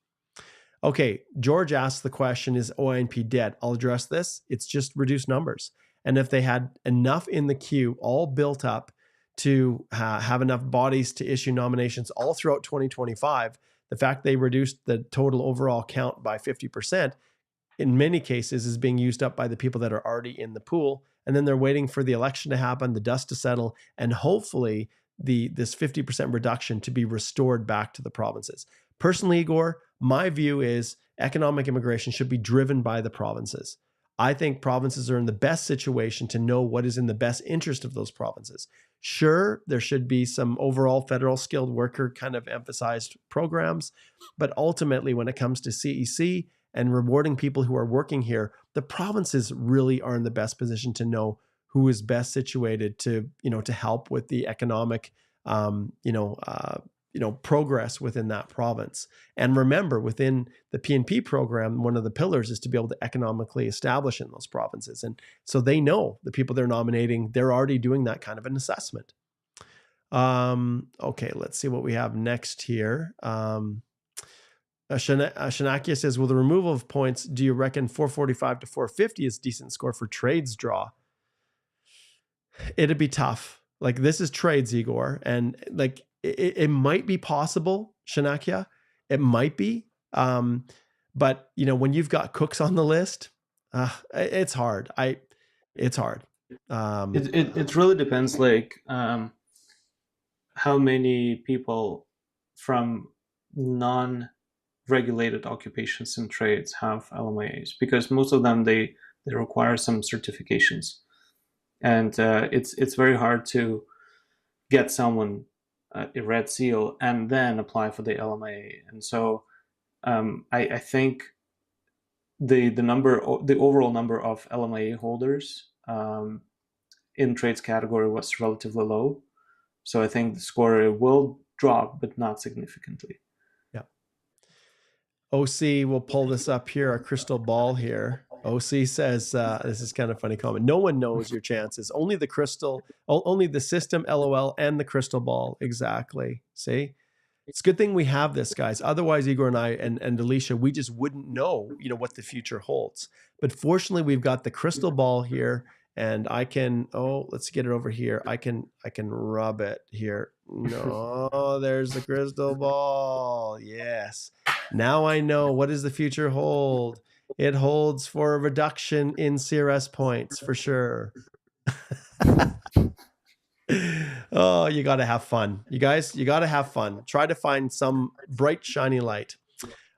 Okay, George asks the question, is OINP dead? I'll address this. It's just reduced numbers. And if they had enough in the queue all built up to have enough bodies to issue nominations all throughout 2025, the fact they reduced the total overall count by 50%, in many cases is being used up by the people that are already in the pool. And then they're waiting for the election to happen, the dust to settle, and hopefully this 50% reduction to be restored back to the provinces. Personally, Igor, my view is economic immigration should be driven by the provinces. I think provinces are in the best situation to know what is in the best interest of those provinces. Sure, there should be some overall federal skilled worker kind of emphasized programs, but ultimately when it comes to CEC and rewarding people who are working here, the provinces really are in the best position to know who is best situated to help with the economic progress within that province. And remember, within the PNP program, one of the pillars is to be able to economically establish in those provinces. And so they know the people they're nominating, they're already doing that kind of an assessment. Okay, let's see what we have next here. Shanakia says, will the removal of points, do you reckon 445 to 450 is a decent score for trades draw? It'd be tough. Like, this is trades, Igor. And like, it might be possible, Shanakia. It might be. But when you've got cooks on the list, it's hard. It's hard. It really depends, like how many people from non-regulated occupations and trades have LMIAs, because most of them they require some certifications, and it's very hard to get someone a red seal and then apply for the LMIA. And so I think the overall number of LMIA holders in trades category was relatively low. So I think the score will drop, but not significantly. Yeah. OC, we'll pull this up here, our crystal ball here. OC says, this is kind of funny comment. No one knows your chances. Only the system, LOL, and the crystal ball. Exactly. See? It's a good thing we have this, guys. Otherwise, Igor and I and Alicia, we just wouldn't know, what the future holds. But fortunately, we've got the crystal ball here, and I can, let's get it over here. I can rub it here. No, there's the crystal ball. Yes. Now I know, what does the future hold? It holds for a reduction in CRS points for sure. Oh, you got to have fun. You guys, you got to have fun. Try to find some bright, shiny light.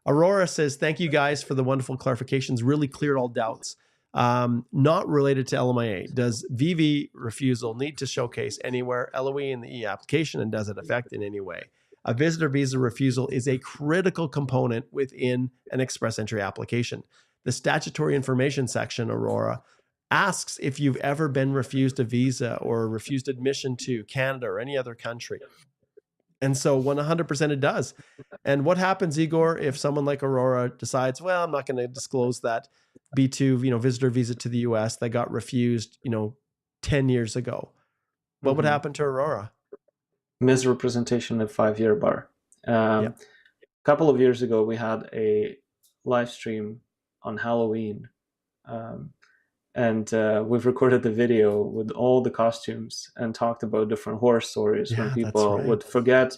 Aurora says, thank you guys for the wonderful clarifications. Really cleared all doubts. Not related to LMIA. Does VV refusal need to showcase anywhere LOE in the E application, and does it affect in any way? A visitor visa refusal is a critical component within an express entry application. The statutory information section, Aurora, asks if you've ever been refused a visa or refused admission to Canada or any other country. And so 100% it does. And what happens, Igor, if someone like Aurora decides, well, I'm not going to disclose that B2, visitor visa to the US that got refused, 10 years ago? What would happen to Aurora? Misrepresentation of 5-year bar. Yeah. A couple of years ago, we had a live stream on Halloween. And we've recorded the video with all the costumes and talked about different horror stories when Yeah, that's people right. would forget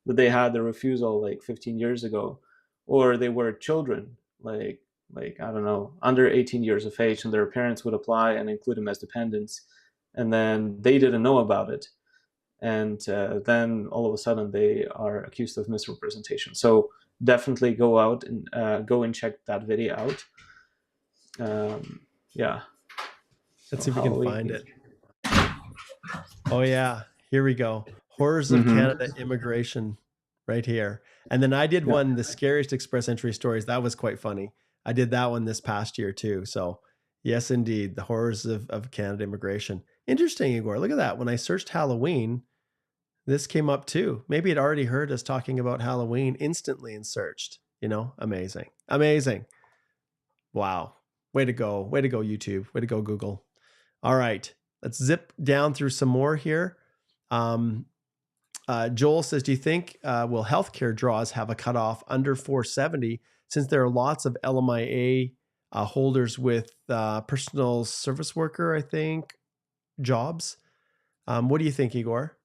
that they had the refusal like 15 years ago, or they were children, like I don't know, under 18 years of age, and their parents would apply and include them as dependents, and then they didn't know about it, and then all of a sudden they are accused of misrepresentation. So definitely go out and go and check that video out. Yeah. Let's So see if we can Halloween. find it. Oh, yeah. Here we go. Horrors of Mm-hmm. Canada immigration right here. And then I did one, the scariest express entry stories. That was quite funny. I did that one this past year too. So yes, indeed. The horrors of Canada immigration. Interesting, Igor. Look at that. When I searched Halloween, this came up too. Maybe it already heard us talking about Halloween instantly and searched. Amazing. Amazing. Wow. Way to go. Way to go, YouTube. Way to go, Google. All right. Let's zip down through some more here. Joel says, do you think will healthcare draws have a cutoff under 470 since there are lots of LMIA holders with personal service worker, I think, jobs? What do you think, Igor?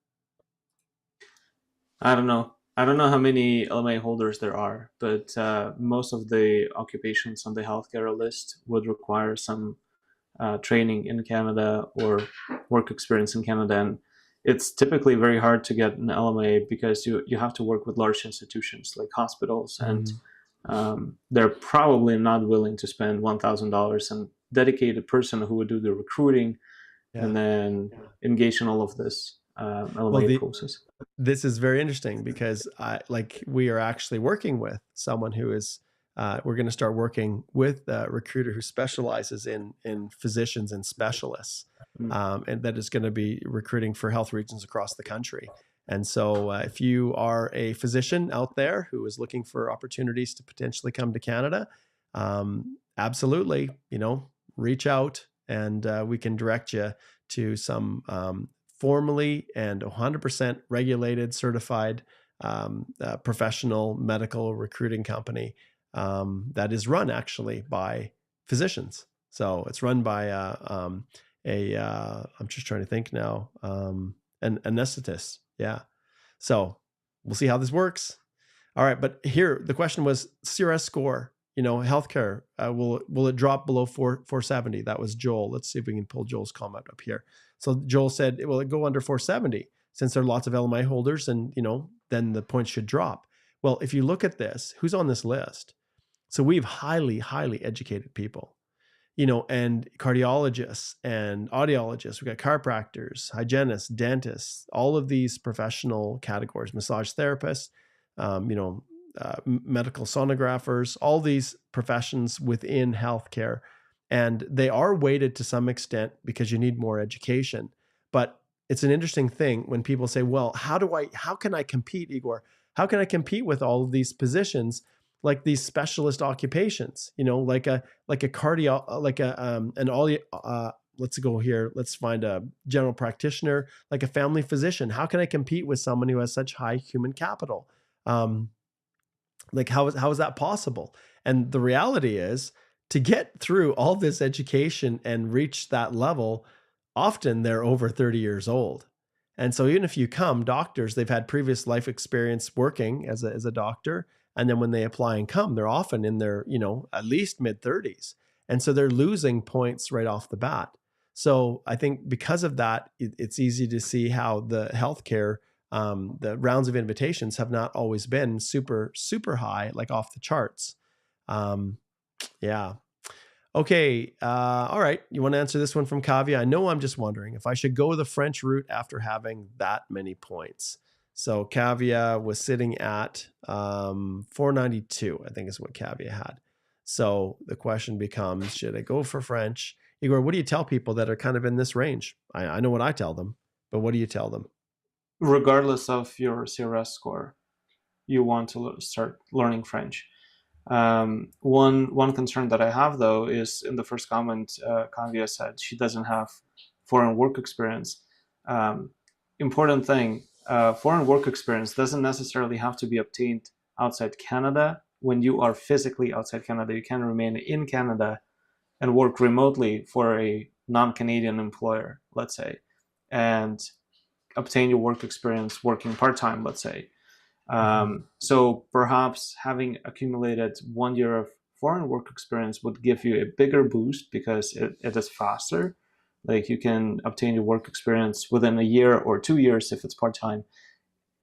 I don't know. I don't know how many LMA holders there are, but most of the occupations on the healthcare list would require some training in Canada or work experience in Canada. And it's typically very hard to get an LMA because you have to work with large institutions like hospitals, and they're probably not willing to spend $1,000 on a dedicated person who would do the recruiting and then engage in all of this LMA process. This is very interesting because we are actually working with someone who is we're going to start working with a recruiter who specializes in physicians and specialists, and that is going to be recruiting for health regions across the country. And so if you are a physician out there who is looking for opportunities to potentially come to Canada, absolutely, reach out and we can direct you to some formally and 100% regulated, certified professional medical recruiting company that is run actually by physicians. So it's run by I'm just trying to think now, an anesthetist. Yeah. So we'll see how this works. All right. But here, the question was CRS score, healthcare, will it drop below 470? That was Joel. Let's see if we can pull Joel's comment up here. So Joel said, will it go under 470 since there are lots of LMI holders and, then the points should drop. Well, if you look at this, who's on this list? So we have highly, highly educated people, and cardiologists and audiologists. We've got chiropractors, hygienists, dentists, all of these professional categories, massage therapists, medical sonographers, all these professions within healthcare. And they are weighted to some extent because you need more education. But it's an interesting thing when people say, well, how can I compete, Igor? How can I compete with all of these positions, like these specialist occupations, like a cardio, like let's go here. Let's find a general practitioner, like a family physician. How can I compete with someone who has such high human capital? Like how is that possible? And the reality is, to get through all this education and reach that level, often they're over 30 years old. And so even if you come, doctors, they've had previous life experience working as a doctor. And then when they apply and come, they're often in their, at least mid 30s. And so they're losing points right off the bat. So I think because of that, it's easy to see how the healthcare, the rounds of invitations have not always been super, super high, like off the charts. Yeah. Okay. All right. You want to answer this one from Kavya? I know, I'm just wondering if I should go the French route after having that many points. So Kavya was sitting at 492, I think is what Kavya had. So the question becomes, should I go for French? Igor, what do you tell people that are kind of in this range? I know what I tell them, but what do you tell them? regardless of your CRS score, you want to start learning French. One concern that I have though is in the first comment, Kavya said she doesn't have foreign work experience. Um, Important thing, foreign work experience doesn't necessarily have to be obtained outside Canada. When you are physically outside Canada, you can remain in Canada and work remotely for a non-Canadian employer, let's say, and obtain your work experience working part-time, let's say. So perhaps having accumulated 1 year of foreign work experience would give you a bigger boost because it is faster. Like you can obtain your work experience within a year or 2 years if it's part-time.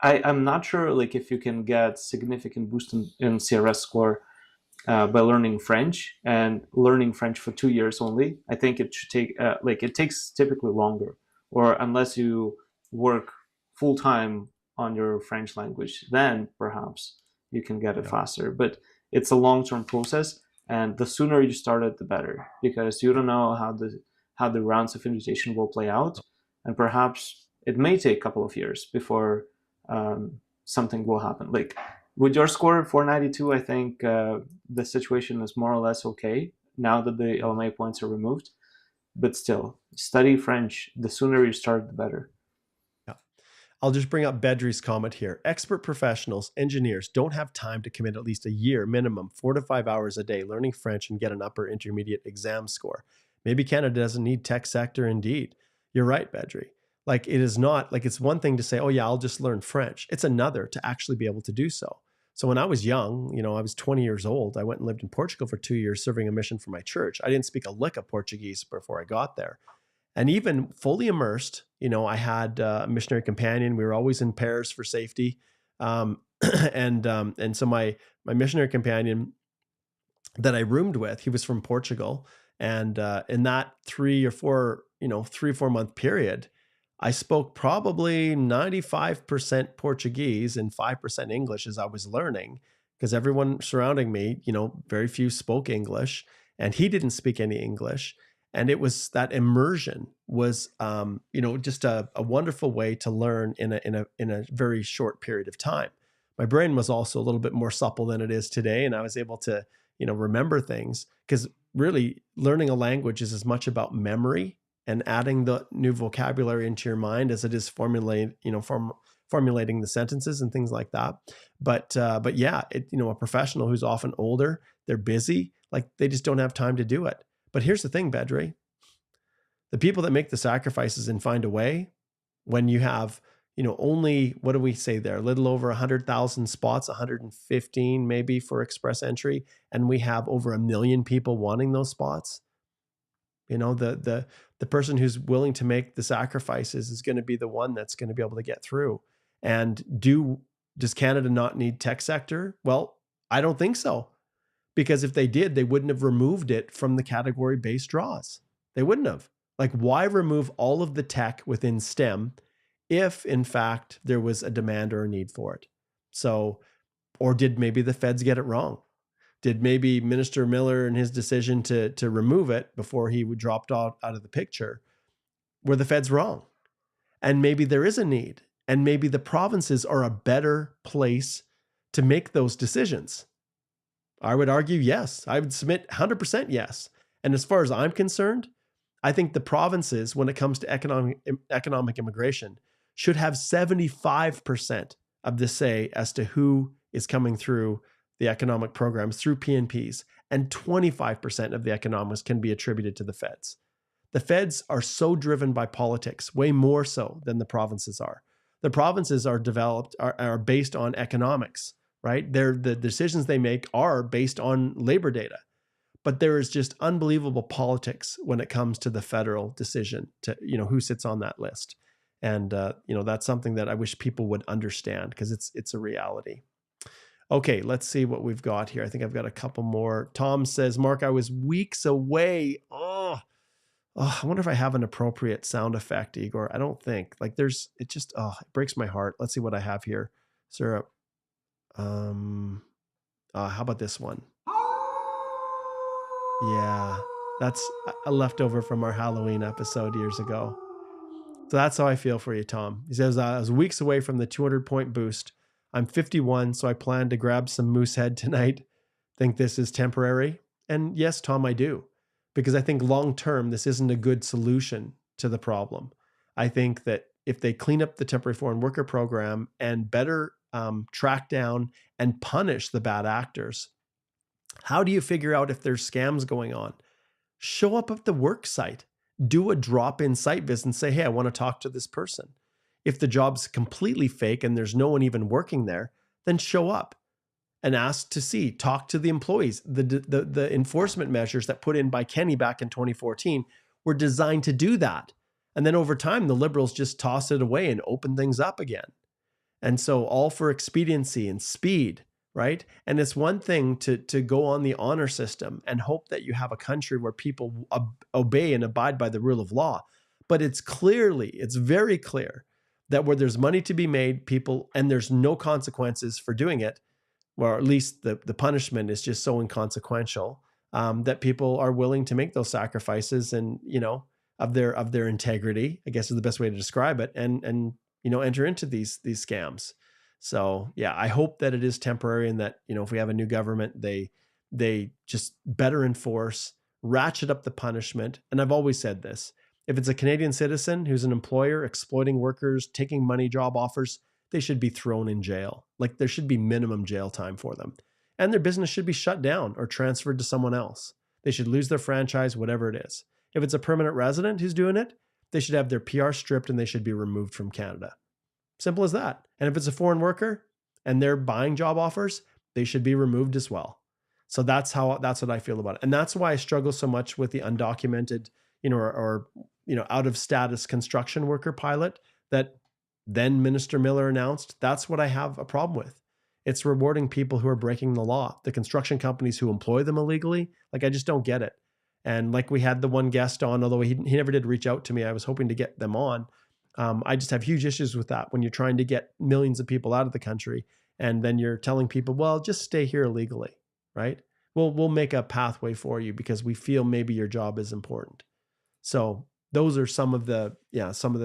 I'm not sure like if you can get significant boost in CRS score by learning French and learning French for 2 years only. I think it should take like it takes typically longer, or unless you work full time on your French language, then perhaps you can get it Yeah. faster. But it's a long term process, and the sooner you start it, the better, because you don't know how the rounds of invitation will play out, and perhaps it may take a couple of years before something will happen. Like with your score 492, I think the situation is more or less okay now that the LMA points are removed. But still, study French. The sooner you start, the better. Yeah. I'll just bring up Bedri's comment here. Expert professionals, engineers don't have time to commit at least a year minimum, 4 to 5 hours a day learning French and get an upper intermediate exam score. Maybe Canada doesn't need tech sector indeed. You're right, Bedri. Like it is not like it's one thing to say, oh yeah, I'll just learn French. It's another to actually be able to do so. So when I was young, I was 20 years old. I went and lived in Portugal for 2 years serving a mission for my church. I didn't speak a lick of Portuguese before I got there. And even fully immersed, I had a missionary companion. We were always in pairs for safety. Um, and so my missionary companion that I roomed with, he was from Portugal. And in that 3 or 4 month period, I spoke probably 95% Portuguese and 5% English as I was learning, because everyone surrounding me, very few spoke English, and he didn't speak any English. And it was that immersion was, just a wonderful way to learn in a very short period of time. My brain was also a little bit more supple than it is today, and I was able to, remember things, because really learning a language is as much about memory and adding the new vocabulary into your mind as it is formulating the sentences and things like that. But yeah, a professional who's often older, they're busy, like they just don't have time to do it. But here's the thing, Bedri, the people that make the sacrifices and find a way, when you have, only, what do we say there? A little over 100,000 spots, 115 maybe for express entry. And we have over 1 million people wanting those spots. The person who's willing to make the sacrifices is going to be the one that's going to be able to get through. And does Canada not need tech sector? Well, I don't think so. Because if they did, they wouldn't have removed it from the category-based draws. They wouldn't have. Like, why remove all of the tech within STEM if, in fact, there was a demand or a need for it? So, or did maybe the feds get it wrong? Did maybe Minister Miller and his decision to remove it before he would dropped out of the picture, were the feds wrong? And maybe there is a need, and maybe the provinces are a better place to make those decisions. I would argue yes. I would submit 100% yes. And as far as I'm concerned, I think the provinces, when it comes to economic immigration, should have 75% of the say as to who is coming through the economic programs through PNPs, and 25% of the economics can be attributed to the feds. The feds are so driven by politics, way more so than the provinces are. The provinces are based on economics, right? The decisions they make are based on labor data. But there is just unbelievable politics when it comes to the federal decision to, who sits on that list. And, that's something that I wish people would understand, because it's a reality. Okay, let's see what we've got here. I think I've got a couple more. Tom says, Mark, I was weeks away. I wonder if I have an appropriate sound effect, Igor. I don't think. Like it breaks my heart. Let's see what I have here. Sarah, how about this one? Yeah, that's a leftover from our Halloween episode years ago. So that's how I feel for you, Tom. He says, I was weeks away from the 200-point boost. I'm 51, so I plan to grab some Moosehead tonight. Think this is temporary? And yes, Tom, I do. Because I think long term, this isn't a good solution to the problem. I think that if they clean up the temporary foreign worker program and better track down and punish the bad actors, how do you figure out if there's scams going on? Show up at the work site, do a drop-in site visit and say, hey, I want to talk to this person. If the job's completely fake and there's no one even working there, then show up and ask to see, talk to the employees. The enforcement measures that put in by Kenny back in 2014 were designed to do that. And then over time, the Liberals just toss it away and open things up again. And so all for expediency and speed, right? And it's one thing to go on the honor system and hope that you have a country where people obey and abide by the rule of law. But it's very clear that where there's money to be made, people, and there's no consequences for doing it, or at least the punishment is just so inconsequential, that people are willing to make those sacrifices and, of their integrity, I guess is the best way to describe it, and enter into these scams. So yeah, I hope that it is temporary and that, if we have a new government, they just better enforce, ratchet up the punishment. And I've always said this, if it's a Canadian citizen who's an employer exploiting workers, taking money job offers, they should be thrown in jail. Like there should be minimum jail time for them. And their business should be shut down or transferred to someone else. They should lose their franchise, whatever it is. If it's a permanent resident who's doing it, they should have their PR stripped and they should be removed from Canada. Simple as that. And if it's a foreign worker and they're buying job offers, they should be removed as well. So that's what I feel about it. And that's why I struggle so much with the undocumented, or out of status construction worker pilot that then Minister Miller announced. That's what I have a problem with. It's rewarding people who are breaking the law. The construction companies who employ them illegally, like I just don't get it. And like we had the one guest on, although he never did reach out to me, I was hoping to get them on. I just have huge issues with that when you're trying to get millions of people out of the country and then you're telling people, well, just stay here illegally, right? We'll make a pathway for you because we feel maybe your job is important. So those are some of the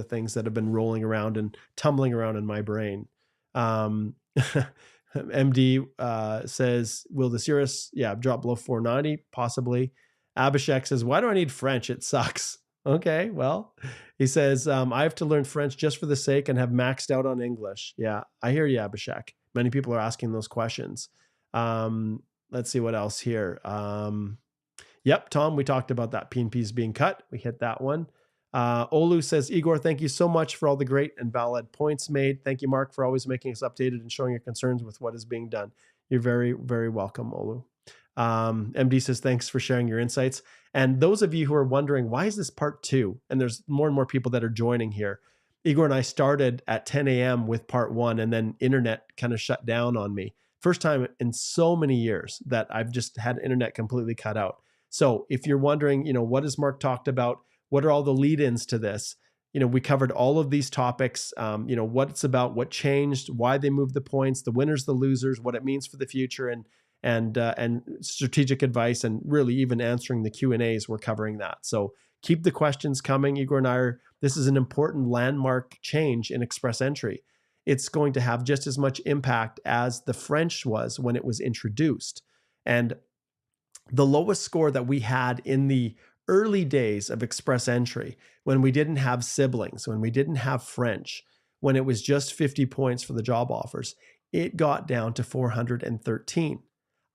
things that have been rolling around and tumbling around in my brain. MD says, will the Cirrus drop below 490? Possibly. Abhishek says, why do I need French? It sucks. Okay, well, he says, I have to learn French just for the sake and have maxed out on English. Yeah, I hear you, Abhishek. Many people are asking those questions. Let's see what else here. Yep, Tom, we talked about that P&Ps being cut. We hit that one. Olu says, Igor, thank you so much for all the great and valid points made. Thank you, Mark, for always making us updated and showing your concerns with what is being done. You're very, very welcome, Olu. MD says, thanks for sharing your insights. And those of you who are wondering, why is this part 2? And there's more and more people that are joining here. Igor and I started at 10 a.m. with part 1, and then internet kind of shut down on me. First time in so many years that I've just had internet completely cut out. So if you're wondering, what has Mark talked about? What are all the lead-ins to this? We covered all of these topics, what it's about, what changed, why they moved the points, the winners, the losers, what it means for the future, and strategic advice, and really even answering the Q&As. We're covering that. So keep the questions coming. Igor and this is an important landmark change in Express Entry. It's going to have just as much impact as the French was when it was introduced. And the lowest score that we had in the early days of Express Entry, when we didn't have siblings, when we didn't have French, when it was just 50 points for the job offers, it got down to 413.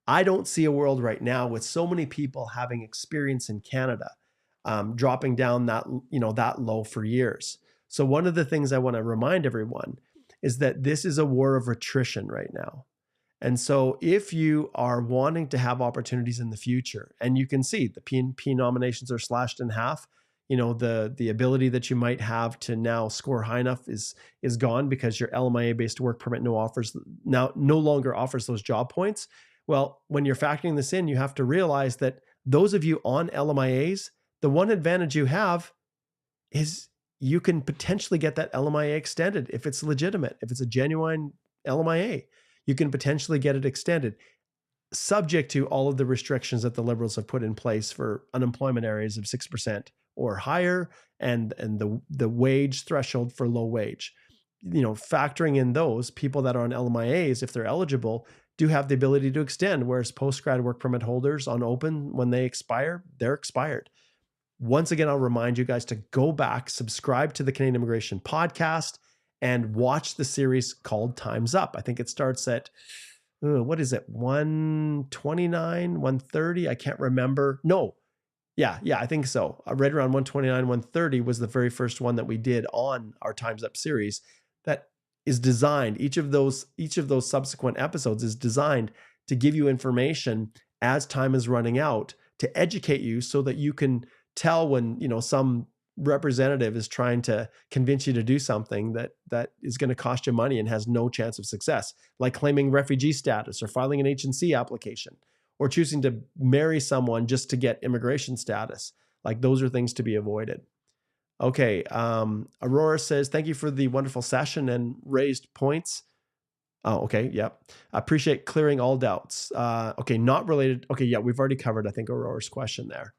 I don't see a world right now with so many people having experience in Canada dropping down that low for years. So one of the things I want to remind everyone is that this is a war of attrition right now. And so if you are wanting to have opportunities in the future, and you can see the P&P nominations are slashed in half, the ability that you might have to now score high enough is gone because your LMIA-based work permit no longer offers those job points. Well, when you're factoring this in, you have to realize that those of you on LMIAs, the one advantage you have is you can potentially get that LMIA extended if it's legitimate, if it's a genuine LMIA. You can potentially get it extended, subject to all of the restrictions that the Liberals have put in place for unemployment areas of 6%, or higher, and the wage threshold for low wage. Factoring in those people that are on LMIAs, if they're eligible, do have the ability to extend, whereas post-grad work permit holders on open, when they expire, they're expired. Once again, I'll remind you guys to go back, subscribe to the Canadian Immigration Podcast, and watch the series called Time's Up. I think it starts at, what is it, 129, 130? I can't remember. No. Yeah, I think so. Right around 129, 130 was the very first one that we did on our Time's Up series that is designed. Each of those subsequent episodes is designed to give you information as time is running out, to educate you so that you can tell when, some representative is trying to convince you to do something that is going to cost you money and has no chance of success, like claiming refugee status or filing an H&C application or choosing to marry someone just to get immigration status. Like, those are things to be avoided. Okay. Aurora says, thank you for the wonderful session and raised points. Oh, okay. Yep. I appreciate clearing all doubts. Okay. Not related. Okay. Yeah. We've already covered, I think, Aurora's question there.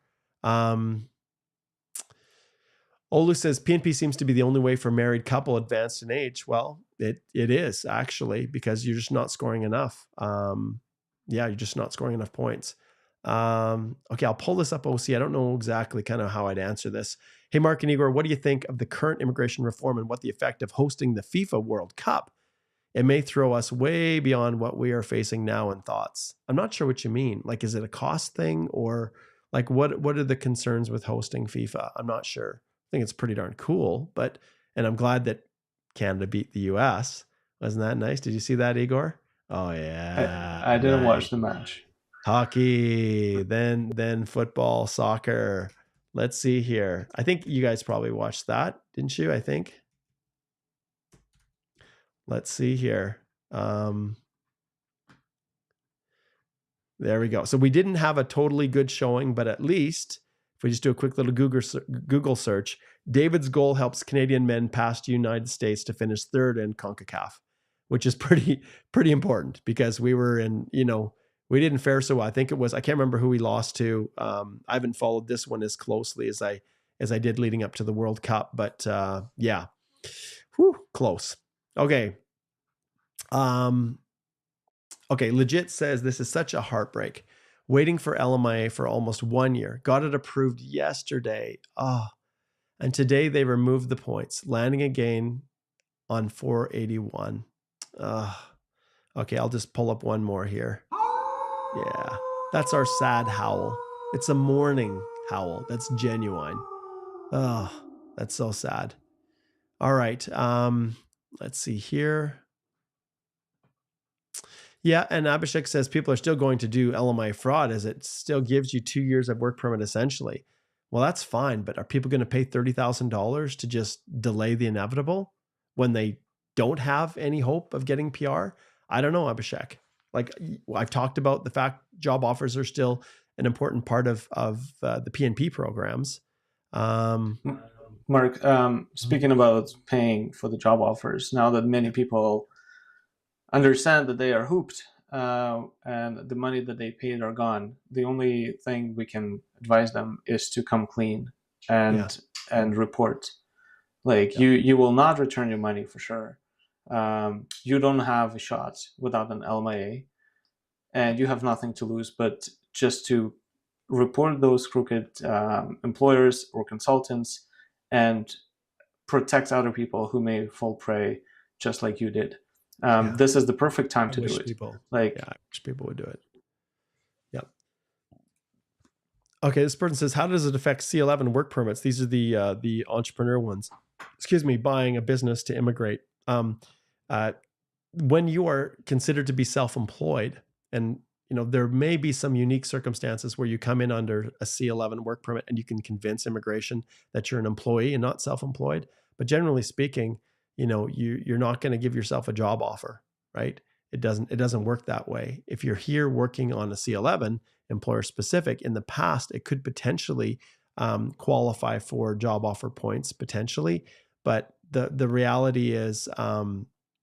Olu says PNP seems to be the only way for married couple advanced in age. Well, it is actually, because you're just not scoring enough. You're just not scoring enough points. Okay, I'll pull this up, OC. I don't know exactly kind of how I'd answer this. Hey, Mark and Igor, what do you think of the current immigration reform and what the effect of hosting the FIFA World Cup? It may throw us way beyond what we are facing now in thoughts. I'm not sure what you mean. Like, is it a cost thing, or like what are the concerns with hosting FIFA? I'm not sure. I think it's pretty darn cool, and I'm glad that Canada beat the US. Wasn't that nice? Did you see that, Igor? Oh yeah. I didn't watch the match. Hockey, then football, soccer. Let's see here. I think you guys probably watched that, didn't you? I think. Let's see here. There we go. So we didn't have a totally good showing, but at least if we just do a quick little Google search, David's goal helps Canadian men past the United States to finish third in CONCACAF, which is pretty important, because we were in, we didn't fare so well. I think it was, I can't remember who we lost to. I haven't followed this one as closely as I did leading up to the World Cup, but yeah. Whew, close. Okay. Okay, Legit says, this is such a heartbreak. Waiting for LMIA for almost 1 year. Got it approved yesterday. And today they removed the points, landing again on 481. Okay, I'll just pull up one more here. Yeah, that's our sad howl. It's a mourning howl. That's genuine. That's so sad. All right, let's see here. Yeah, and Abhishek says people are still going to do LMI fraud, as it still gives you 2 years of work permit essentially. Well, that's fine, but are people going to pay $30,000 to just delay the inevitable when they don't have any hope of getting PR? I don't know, Abhishek. Like, I've talked about the fact job offers are still an important part of the PNP programs. Mark, speaking about paying for the job offers, now that many people understand that they are hooped and the money that they paid are gone, the only thing we can advise them is to come clean and report. Like, you will not return your money for sure. You don't have a shot without an LMIA, and you have nothing to lose but just to report those crooked employers or consultants and protect other people who may fall prey just like you did. This is the perfect time to do it. I wish people would do it. Yep. Okay, this person says, how does it affect C11 work permits? These are the entrepreneur ones. Excuse me, buying a business to immigrate. When you are considered to be self-employed, and there may be some unique circumstances where you come in under a C11 work permit and you can convince immigration that you're an employee and not self-employed. But generally speaking, you're not going to give yourself a job offer, right? It doesn't work that way. If you're here working on a C11, employer specific, in the past, it could potentially qualify for job offer points potentially. But the reality is,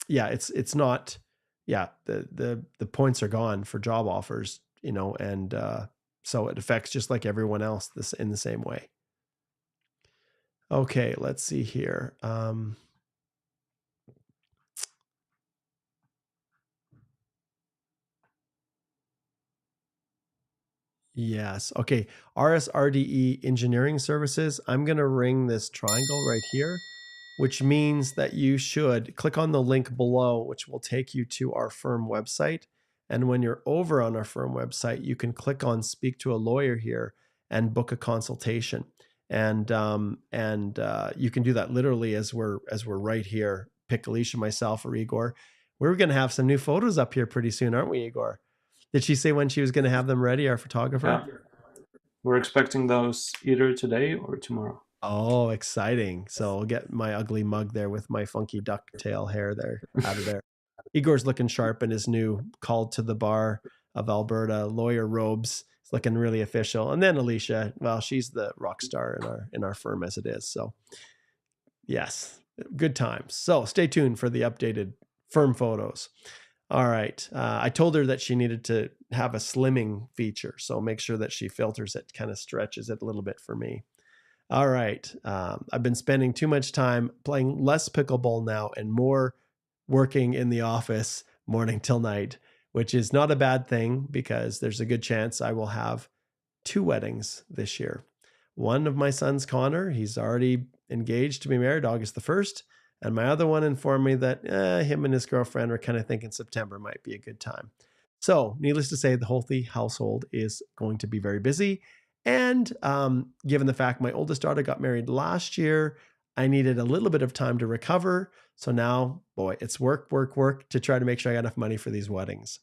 it's not. Yeah, the points are gone for job offers, and so it affects just like everyone else in the same way. Okay, let's see here. Yes. Okay. RSRDE Engineering Services. I'm going to ring this triangle right here, which means that you should click on the link below, which will take you to our firm website. And when you're over on our firm website, you can click on Speak to a Lawyer here and book a consultation. And you can do that literally as we're right here. Pick Alicia, myself, or Igor. We're going to have some new photos up here pretty soon, aren't we, Igor? Did she say when she was going to have them ready, our photographer? Yeah. We're expecting those either today or tomorrow. Oh, exciting. So I'll get my ugly mug there with my funky ducktail hair there out of there. Igor's looking sharp in his new called to the bar of Alberta lawyer robes. It's looking really official. And then Alicia, well, she's the rock star in our firm as it is. So yes, good times. So stay tuned for the updated firm photos. All right. I told her that she needed to have a slimming feature. So make sure that she filters it, kind of stretches it a little bit for me. All right. I've been spending too much time playing less pickleball now and more working in the office morning till night, which is not a bad thing because there's a good chance I will have 2 weddings this year. One of my sons, Connor, he's already engaged to be married August the 1st. And my other one informed me that him and his girlfriend are kind of thinking September might be a good time. So, needless to say, the Holthe household is going to be very busy. And given the fact my oldest daughter got married last year, I needed a little bit of time to recover. So now, boy, it's work, work, work to try to make sure I got enough money for these weddings.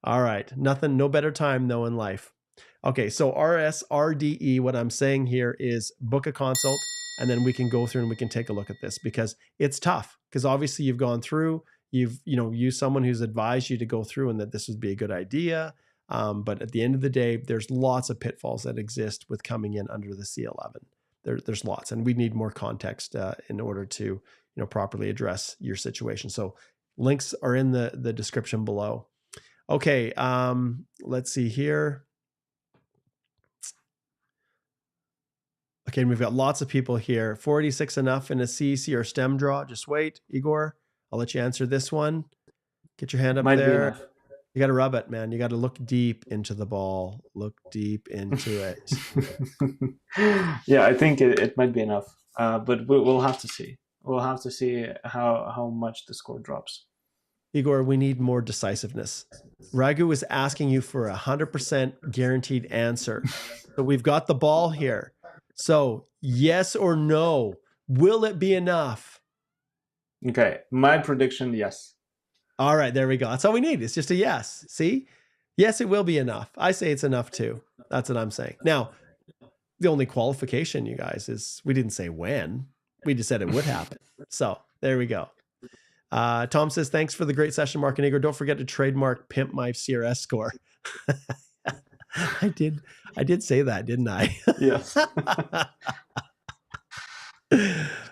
All right. No better time though in life. Okay. So RSRDE, what I'm saying here is book a consult and then we can go through and we can take a look at this because it's tough because obviously you've gone through, you've, used someone who's advised you to go through and that this would be a good idea. But at the end of the day, there's lots of pitfalls that exist with coming in under the C11. There's lots, and we need more context in order to properly address your situation. So links are in the description below. Okay, let's see here. Okay, and we've got lots of people here. 486 enough in a CEC or STEM draw? Just wait, Igor. I'll let you answer this one. Get your hand up there. You got to rub it, man. You got to look deep into the ball. Look deep into it. Yeah, I think it might be enough, but we'll have to see. We'll have to see how much the score drops. Igor, we need more decisiveness. Raghu is asking you for 100% guaranteed answer. So we've got the ball here. So yes or no, will it be enough? Okay, my prediction, yes. All right, there we go. That's all we need. It's just a yes. See? Yes, it will be enough. I say it's enough too. That's what I'm saying. Now, the only qualification, you guys, is we didn't say when. We just said it would happen. So there we go. Tom says, thanks for the great session, Mark and Igor. Don't forget to trademark pimp my CRS score. I did say that, didn't I? Yes.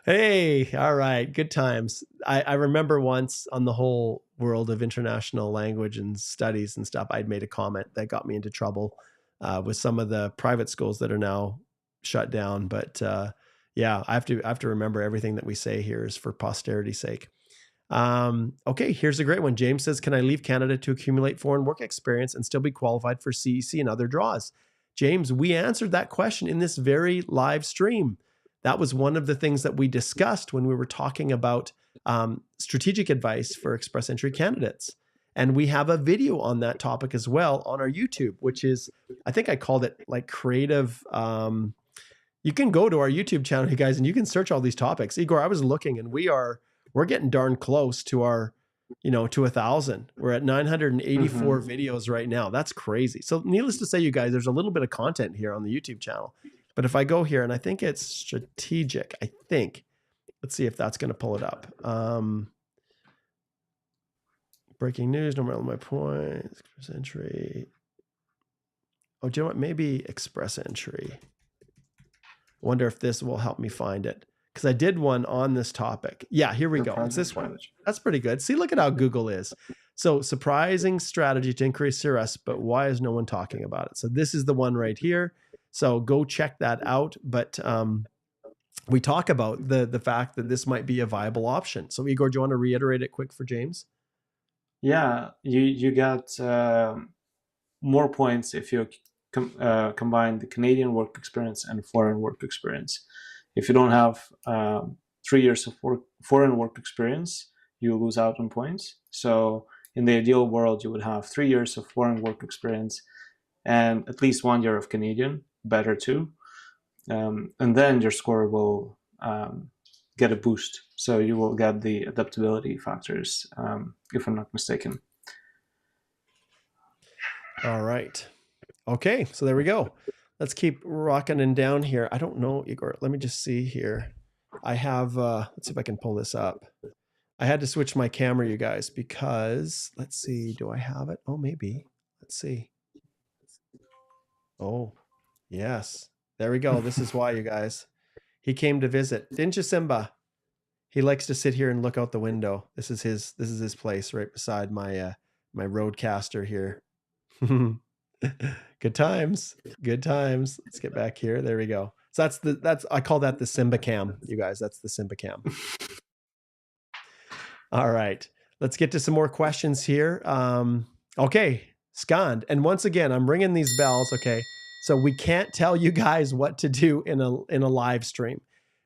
Hey, all right. Good times. I remember once on the whole world of international language and studies and stuff, I'd made a comment that got me into trouble with some of the private schools that are now shut down. But yeah, I have to remember everything that we say here is for posterity's sake. Okay, here's a great one. James says, can I leave Canada to accumulate foreign work experience and still be qualified for CEC and other draws? James, we answered that question in this very live stream. That was one of the things that we discussed when we were talking about strategic advice for express entry candidates. And we have a video on that topic as well on our YouTube, which is, I think I called it like creative. You can go to our YouTube channel, you guys, and you can search all these topics. Igor, I was looking and we're getting darn close to our, to 1,000. We're at 984 videos right now. That's crazy. So needless to say, you guys, there's a little bit of content here on the YouTube channel. But if I go here, and I think it's strategic, let's see if that's going to pull it up. Breaking news, no matter my points, express entry. Oh, do you know what? Maybe express entry. Wonder if this will help me find it. Because I did one on this topic. Yeah, here we go. It's this one. That's pretty good. See, look at how Google is. So surprising strategy to increase CRS, but why is no one talking about it? So this is the one right here. So go check that out. But we talk about the fact that this might be a viable option. So Igor, do you want to reiterate it quick for James? Yeah, you get more points if you combine the Canadian work experience and foreign work experience. If you don't have 3 years of foreign work experience, you lose out on points. So in the ideal world, you would have 3 years of foreign work experience and at least 1 year of Canadian, better too. And then your score will get a boost. So you will get the adaptability factors, if I'm not mistaken. All right. Okay, so there we go. Let's keep rocking and down here. I don't know, Igor. Let me just see here. I have, let's see if I can pull this up. I had to switch my camera, you guys, because let's see, do I have it? Oh, maybe. Let's see. Oh, yes. There we go. This is why, you guys. He came to visit. Didn't you, Simba? He likes to sit here and look out the window. This is his place right beside my my roadcaster here. Good times. Good times. Let's get back here. There we go. So that's I call that the Simba cam, you guys. That's the Simba cam. All right. Let's get to some more questions here. Okay, Skand. And once again, I'm ringing these bells. Okay. So we can't tell you guys what to do in a live stream.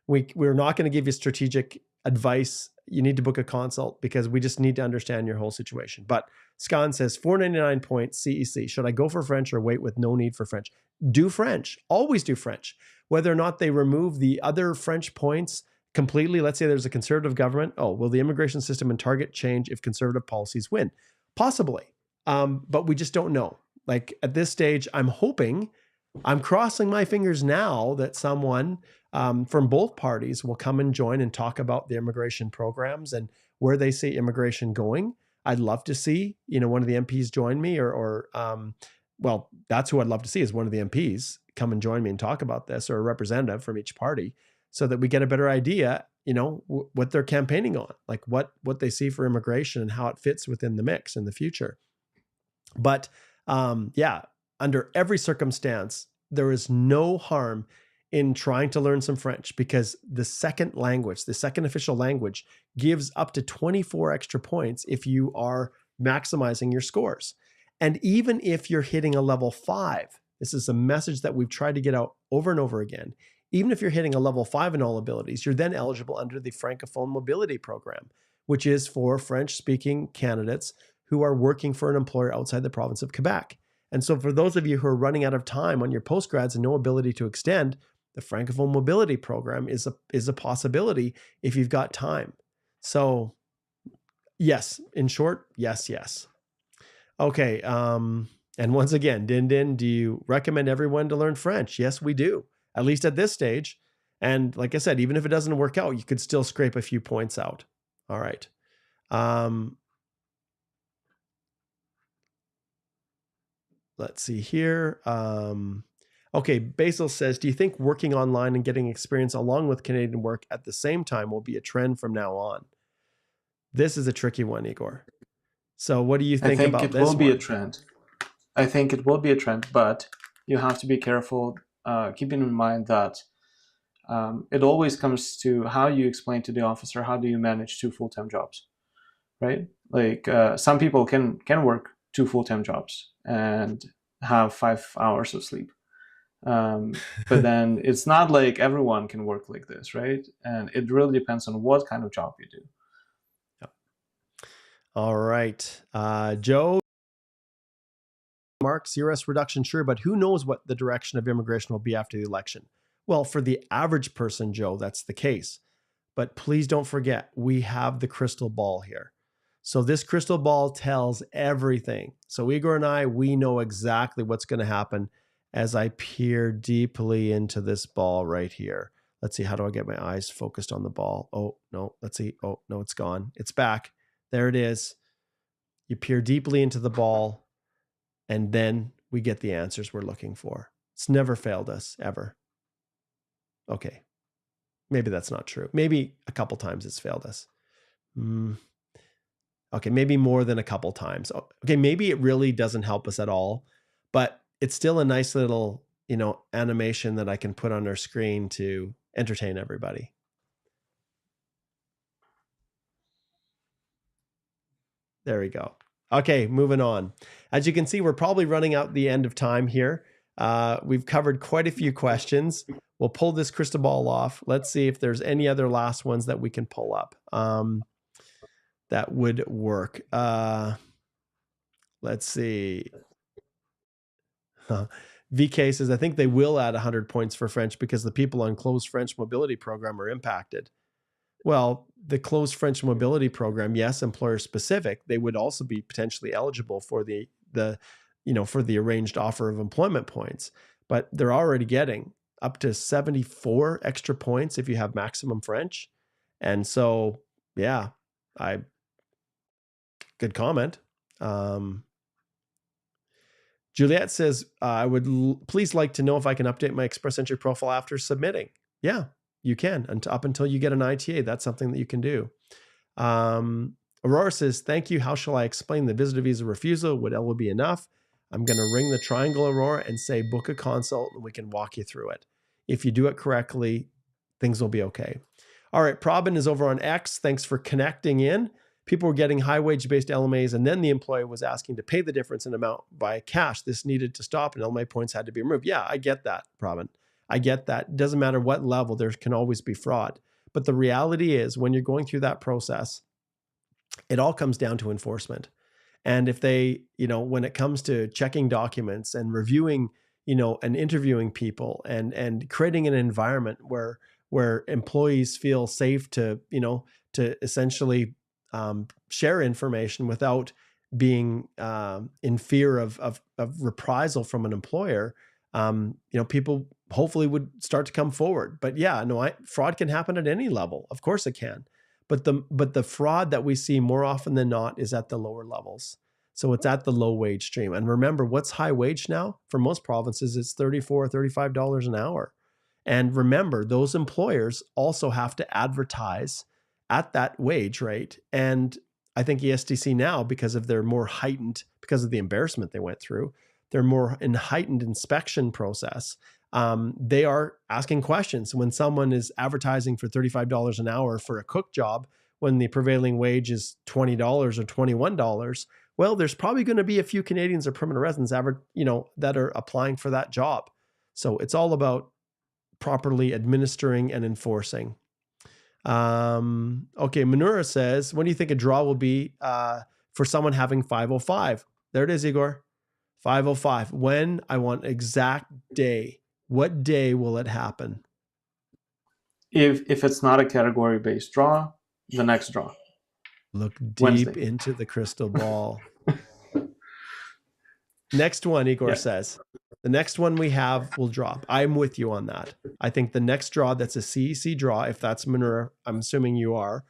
We're not going to give you strategic advice. You need to book a consult because we just need to understand your whole situation. But Scan says 499 points CEC. Should I go for French or wait with no need for French? Do French. Always do French. Whether or not they remove the other French points completely, let's say there's a conservative government. Oh, will the immigration system and target change if conservative policies win? Possibly. But we just don't know. Like at this stage, I'm crossing my fingers now that someone from both parties will come and join and talk about the immigration programs and where they see immigration going. I'd love to see, one of the MPs join me well, that's who I'd love to see is one of the MPs come and join me and talk about this, or a representative from each party, so that we get a better idea, what they're campaigning on, like what they see for immigration and how it fits within the mix in the future. But yeah, under every circumstance, there is no harm in trying to learn some French, because the second official language, gives up to 24 extra points if you are maximizing your scores. And even if you're hitting a level 5, this is a message that we've tried to get out over and over again. Even if you're hitting a level 5 in all abilities, you're then eligible under the Francophone Mobility Program, which is for French-speaking candidates who are working for an employer outside the province of Quebec. And so for those of you who are running out of time on your postgrads and no ability to extend, the Francophone Mobility Program is a possibility if you've got time. So yes, in short, yes. Okay. And once again, Din, do you recommend everyone to learn French? Yes, we do, at least at this stage. And like I said, even if it doesn't work out, you could still scrape a few points out. All right. Let's see here. Okay, Basil says, do you think working online and getting experience along with Canadian work at the same time will be a trend from now on? This is a tricky one, Igor. So what do you think about this? I think it will be a trend. I think it will be a trend, but you have to be careful, keeping in mind that it always comes to how you explain to the officer, how do you manage 2 full-time jobs, right? Like some people can work 2 full-time jobs and have 5 hours of sleep. But then it's not like everyone can work like this, right? And it really depends on what kind of job you do. Yep. All right. Joe, Mark, CRS reduction, sure, but who knows what the direction of immigration will be after the election? Well, for the average person, Joe, that's the case. But please don't forget, we have the crystal ball here. So this crystal ball tells everything. So Igor and I, we know exactly what's going to happen as I peer deeply into this ball right here. Let's see, how do I get my eyes focused on the ball? Oh, no, let's see. Oh, no, it's gone. It's back. There it is. You peer deeply into the ball, and then we get the answers we're looking for. It's never failed us, ever. Okay. Maybe that's not true. Maybe a couple times it's failed us. Okay, maybe more than a couple times. Okay, maybe it really doesn't help us at all, but it's still a nice little, animation that I can put on our screen to entertain everybody. There we go. Okay, moving on. As you can see, we're probably running out the end of time here. We've covered quite a few questions. We'll pull this crystal ball off. Let's see if there's any other last ones that we can pull up that would work. Let's see. VK says, I think they will add 100 points for French because the people on closed French mobility program are impacted. Well, the closed French mobility program, yes, employer specific, they would also be potentially eligible for the for the arranged offer of employment points, but they're already getting up to 74 extra points if you have maximum French. And so, yeah, good comment. Juliet says, I would please like to know if I can update my Express Entry profile after submitting. Yeah, you can. And up until you get an ITA, that's something that you can do. Aurora says, thank you. How shall I explain the visitor visa refusal? Would L be enough? I'm going to ring the triangle, Aurora, and say, book a consult, and we can walk you through it. If you do it correctly, things will be okay. All right, Probin is over on X. Thanks for connecting in. People were getting high wage-based LMAs, and then the employer was asking to pay the difference in amount by cash. This needed to stop, and LMA points had to be removed. Yeah, I get that, Probin. I get that. It doesn't matter what level, there can always be fraud. But the reality is, when you're going through that process, it all comes down to enforcement. And if they, when it comes to checking documents and reviewing, and interviewing people and creating an environment where employees feel safe to essentially share information without being in fear of reprisal from an employer, people hopefully would start to come forward. But yeah, no, fraud can happen at any level. Of course it can. But the fraud that we see more often than not is at the lower levels. So it's at the low wage stream. And remember, what's high wage now? For most provinces, it's $34, $35 an hour. And remember, those employers also have to advertise at that wage rate. And I think ESTC now, because of their more heightened, because of the embarrassment they went through, they're more in heightened inspection process. They are asking questions. When someone is advertising for $35 an hour for a cook job, when the prevailing wage is $20 or $21, well, there's probably going to be a few Canadians or permanent residents that are applying for that job. So it's all about properly administering and enforcing. Okay, Manura says, when do you think a draw will be for someone having 505? There it is, Igor. 505. When? I want exact day. What day will it happen? If it's not a category-based draw, the next draw. Look deep into the crystal ball. Next one, Igor says. The next one we have will drop. I'm with you on that. I think the next draw that's a CEC draw, if that's Manura, I'm assuming you are,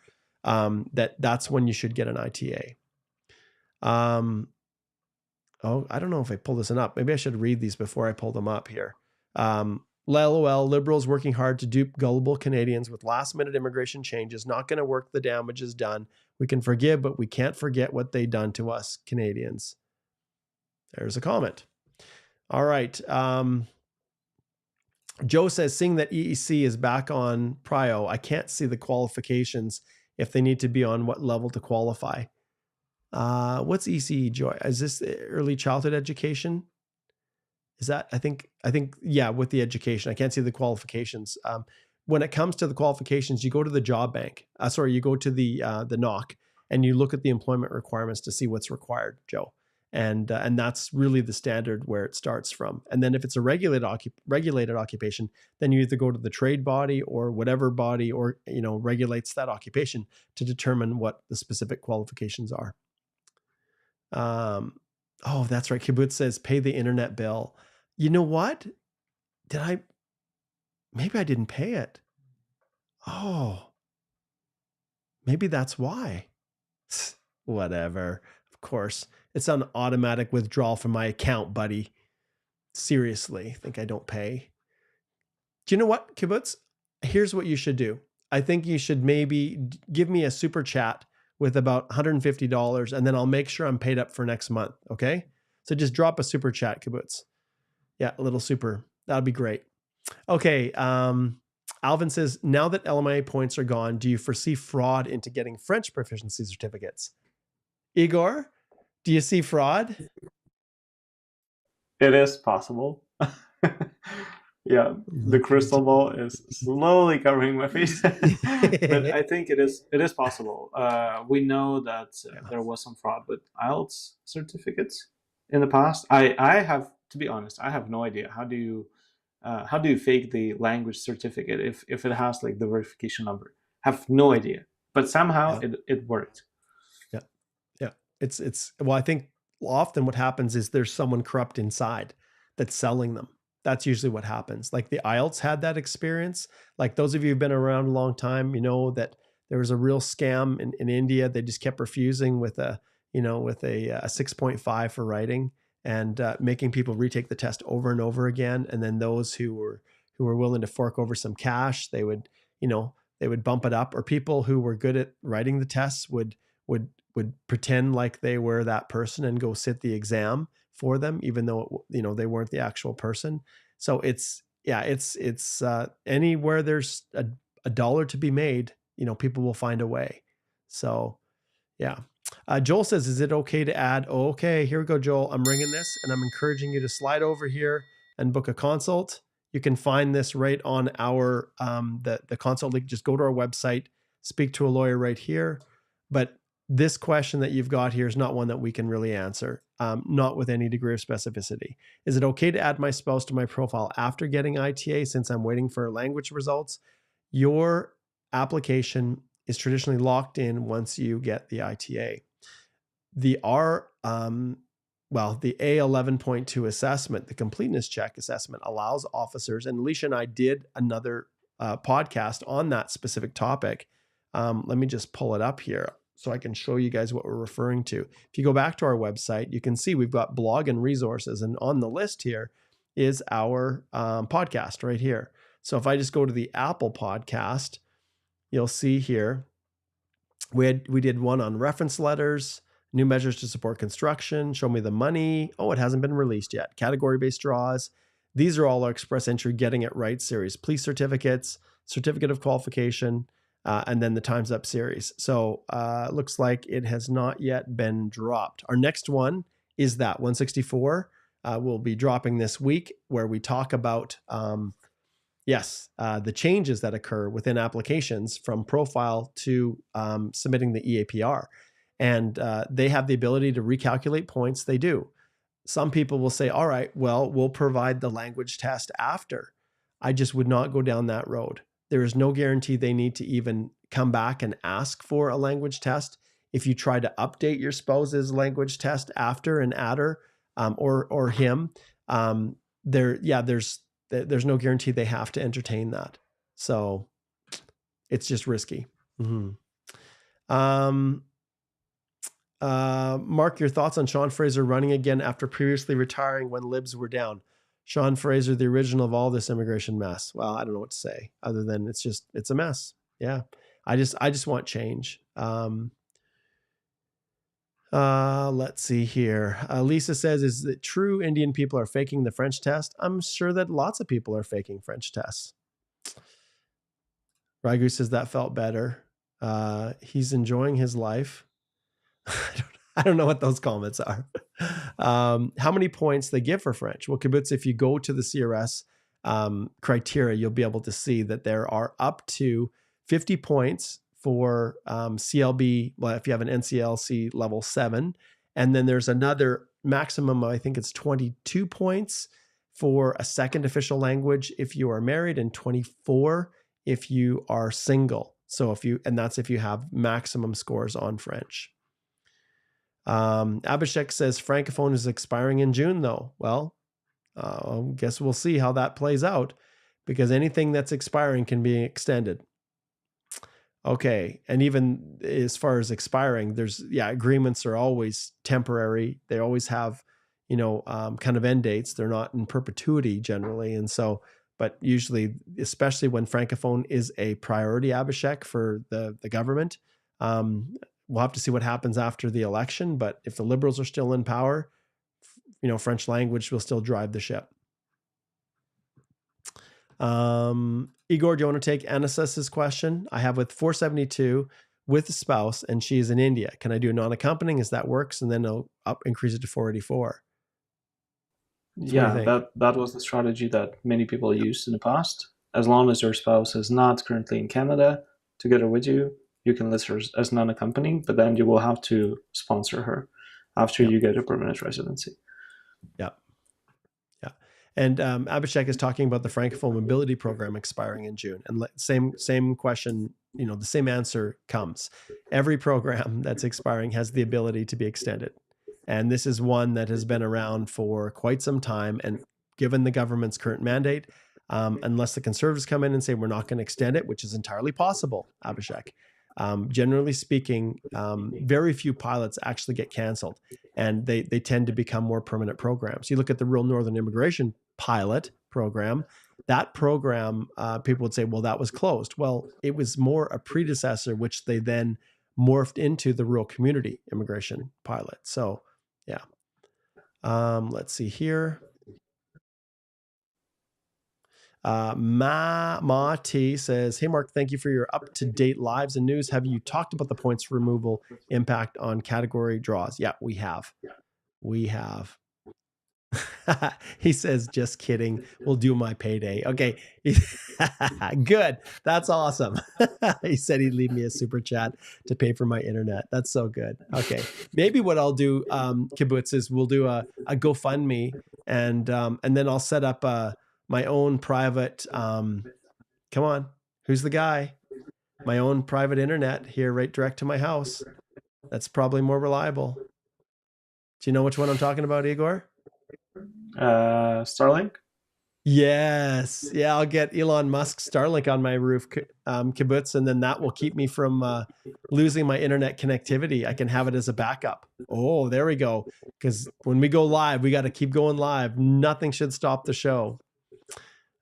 that's when you should get an ITA. Oh, I don't know if I pulled this one up. Maybe I should read these before I pull them up here. LOL, Liberals working hard to dupe gullible Canadians with last-minute immigration changes. Not going to work. The damage is done. We can forgive, but we can't forget what they done to us Canadians. There's a comment. All right. Joe says, seeing that EEC is back on Prio, I can't see the qualifications if they need to be on what level to qualify. What's ECE, Joy? Is this early childhood education? Is that, I think, yeah, with the education. I can't see the qualifications. When it comes to the qualifications, you go to the job bank. You go to the NOC and you look at the employment requirements to see what's required, Joe. And that's really the standard where it starts from. And then if it's a regulated occupation, then you either go to the trade body or whatever body or regulates that occupation to determine what the specific qualifications are. Oh, that's right. Kibbutz says pay the internet bill. You know what? Maybe I didn't pay it. Oh, maybe that's why. Whatever. Of course. It's an automatic withdrawal from my account, buddy. Seriously, think I don't pay? Do you know what, Kibbutz? Here's what you should do. I think you should maybe give me a super chat with about $150, and then I'll make sure I'm paid up for next month, okay? So just drop a super chat, Kibbutz. Yeah, a little super. That'd be great. Okay, Alvin says, now that LMIA points are gone, do you foresee fraud into getting French proficiency certificates? Igor, do you see fraud? It is possible. Yeah, the crystal ball is slowly covering my face, but I think it is possible. We know that there was some fraud with IELTS certificates in the past. I have to be honest, I have no idea how do you fake the language certificate if it has like the verification number. Have no idea, but somehow it worked. Yeah, yeah. It's well, I think often what happens is there's someone corrupt inside that's selling them. That's usually what happens. Like the IELTS had that experience. Like those of you who've been around a long time, you know that there was a real scam in India. They just kept refusing with a 6.5 for writing and making people retake the test over and over again. And then those who were willing to fork over some cash, they would bump it up. Or people who were good at writing the tests would pretend like they were that person and go sit the exam for them, even though they weren't the actual person. So it's anywhere there's a dollar to be made, people will find a way. So yeah. Joel says, is it okay to add? Oh, okay, here we go, Joel. I'm ringing this and I'm encouraging you to slide over here and book a consult. You can find this right on our the consult link. Just go to our website, speak to a lawyer right here. But this question that you've got here is not one that we can really answer, not with any degree of specificity. Is it okay to add my spouse to my profile after getting ITA since I'm waiting for language results? Your application is traditionally locked in once you get the ITA. The the A11.2 assessment, the completeness check assessment, allows officers, and Alicia and I did another podcast on that specific topic. Let me just pull it up here so I can show you guys what we're referring to. If you go back to our website, you can see we've got blog and resources, and on the list here is our podcast right here. So if I just go to the Apple podcast, you'll see here we did one on reference letters, new measures to support construction, show me the money. Oh, it hasn't been released yet. Category-based draws. These are all our Express Entry Getting It Right series. Police certificates, certificate of qualification, and then the Time's Up series. So looks like it has not yet been dropped. Our next one is that 164. We'll be dropping this week, where we talk about the changes that occur within applications from profile to submitting the EAPR. And they have the ability to recalculate points. They do. Some people will say, all right, well, we'll provide the language test after. I just would not go down that road. There is no guarantee they need to even come back and ask for a language test. If you try to update your spouse's language test after an adder or him, there's no guarantee they have to entertain that. So it's just risky. Mm-hmm. Mark, your thoughts on Sean Fraser running again after previously retiring when libs were down? Sean Fraser, the original of all this immigration mess. Well, I don't know what to say other than it's a mess. Yeah. I just want change. Let's see here. Lisa says, is it true Indian people are faking the French test? I'm sure that lots of people are faking French tests. Ragu says that felt better. He's enjoying his life. I don't know what those comments are. How many points they give for French? Well, Kibbutz, if you go to the CRS criteria, you'll be able to see that there are up to 50 points for CLB, well, if you have an NCLC level 7. And then there's another maximum, I think it's 22 points for a second official language if you are married, and 24 if you are single. So that's if you have maximum scores on French. Abhishek says Francophone is expiring in June, though. Well, I guess we'll see how that plays out, because anything that's expiring can be extended. Okay. And even as far as expiring, agreements are always temporary. They always have, kind of end dates. They're not in perpetuity generally. And so, but usually, especially when Francophone is a priority, Abhishek, for the government, we'll have to see what happens after the election. But if the Liberals are still in power, French language will still drive the ship. Igor, do you want to take NSS's question? I have with 472 with a spouse, and she's in India. Can I do non-accompanying as that works? And then I'll increase it to 484. So Yeah, that was the strategy that many people used in the past. As long as your spouse is not currently in Canada together with you, you can list her as non-accompanying, but then you will have to sponsor her after you get a permanent residency. Yeah. Yeah. And Abhishek is talking about the Francophone Mobility Program expiring in June. And same question, the same answer comes. Every program that's expiring has the ability to be extended. And this is one that has been around for quite some time. And given the government's current mandate, unless the Conservatives come in and say we're not going to extend it, which is entirely possible, Abhishek, generally speaking, very few pilots actually get canceled, and they tend to become more permanent programs. You look at the Rural Northern Immigration Pilot Program. That program, people would say, well, that was closed. Well, it was more a predecessor, which they then morphed into the Rural Community Immigration Pilot. So, yeah. Let's see here. Ma T says, hey, Mark, thank you for your up-to-date lives and news. Have you talked about the points removal impact on category draws? Yeah, we have. We have. He says, just kidding. We'll do my payday. Okay. Good. That's awesome. He said he'd leave me a super chat to pay for my internet. That's so good. Okay. Maybe what I'll do, Kibbutz, is we'll do a GoFundMe, and then I'll set up my own private, come on, who's the guy? My own private internet here, right direct to my house. That's probably more reliable. Do you know which one I'm talking about, Igor? Starlink? Yes. Yeah, I'll get Elon Musk Starlink on my roof, Kibbutz, and then that will keep me from losing my internet connectivity. I can have it as a backup. Oh, there we go. Because when we go live, we got to keep going live. Nothing should stop the show.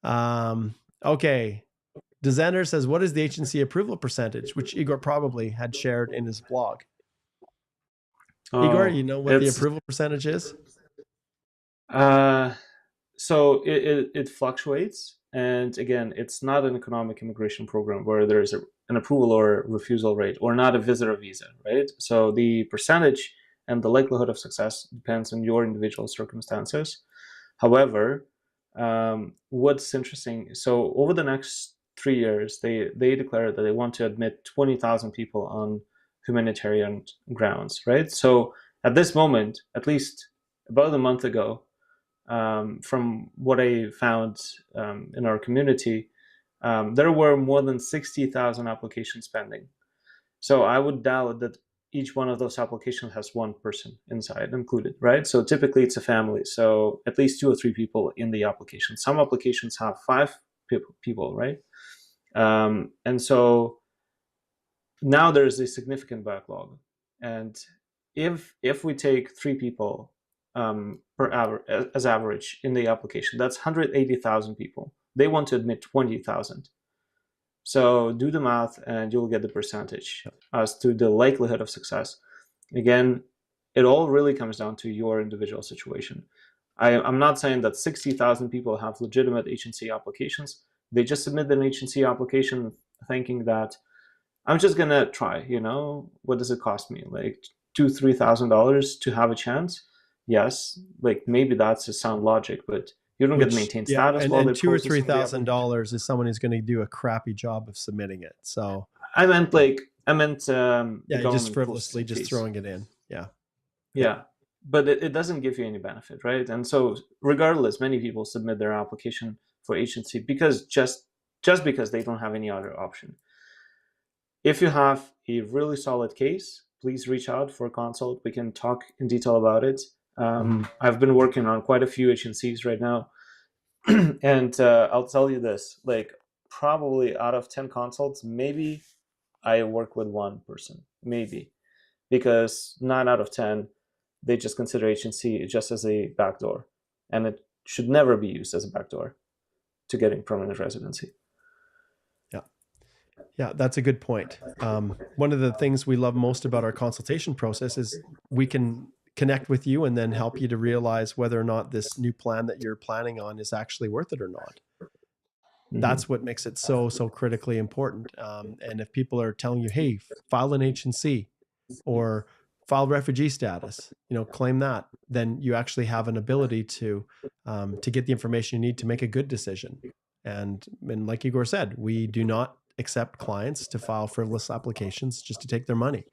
Okay. Desander says, what is the agency approval percentage? Which Igor probably had shared in his blog. Igor, you know what the approval percentage is? So it fluctuates. And again, it's not an economic immigration program where there's an approval or refusal rate, or not a visitor visa, right? So the percentage and the likelihood of success depends on your individual circumstances. However, what's interesting, so over the next 3 years, they declared that they want to admit 20,000 people on humanitarian grounds, right? So at this moment, at least about a month ago, from what I found in our community, there were more than 60,000 applications pending. So I would doubt that each one of those applications has one person inside included, right? So typically it's a family. So at least 2 or 3 people in the application. Some applications have 5 people, right? And so now there's a significant backlog. And if we take 3 people per hour as average in the application, that's 180,000 people. They want to admit 20,000. So do the math and you'll get the percentage as to the likelihood of success. Again, it all really comes down to your individual situation. I'm not saying that 60,000 people have legitimate H&C applications. They just submit an H&C application thinking that I'm just going to try, what does it cost me? Like $2,000-$3,000 to have a chance? Yes, like maybe that's a sound logic, but you don't get to maintain status. And $2,000 or $3,000 is someone who's going to do a crappy job of submitting it. So I meant just frivolously just throwing it in. Yeah. But it doesn't give you any benefit, right? And so regardless, many people submit their application for agency because just because they don't have any other option. If you have a really solid case, please reach out for a consult. We can talk in detail about it. I've been working on quite a few agencies right now. And I'll tell you this, like probably out of 10 consults, maybe I work with one person, maybe, because 9 out of 10, they just consider agency just as a backdoor, and it should never be used as a backdoor to getting permanent residency. Yeah, that's a good point. One of the things we love most about our consultation process is we can connect with you and then help you to realize whether or not this new plan that you're planning on is actually worth it or not. That's what makes it so critically important. And if people are telling you, hey, file an H&C or file refugee status, claim that, then you actually have an ability to get the information you need to make a good decision. And like Igor said, we do not accept clients to file frivolous applications just to take their money.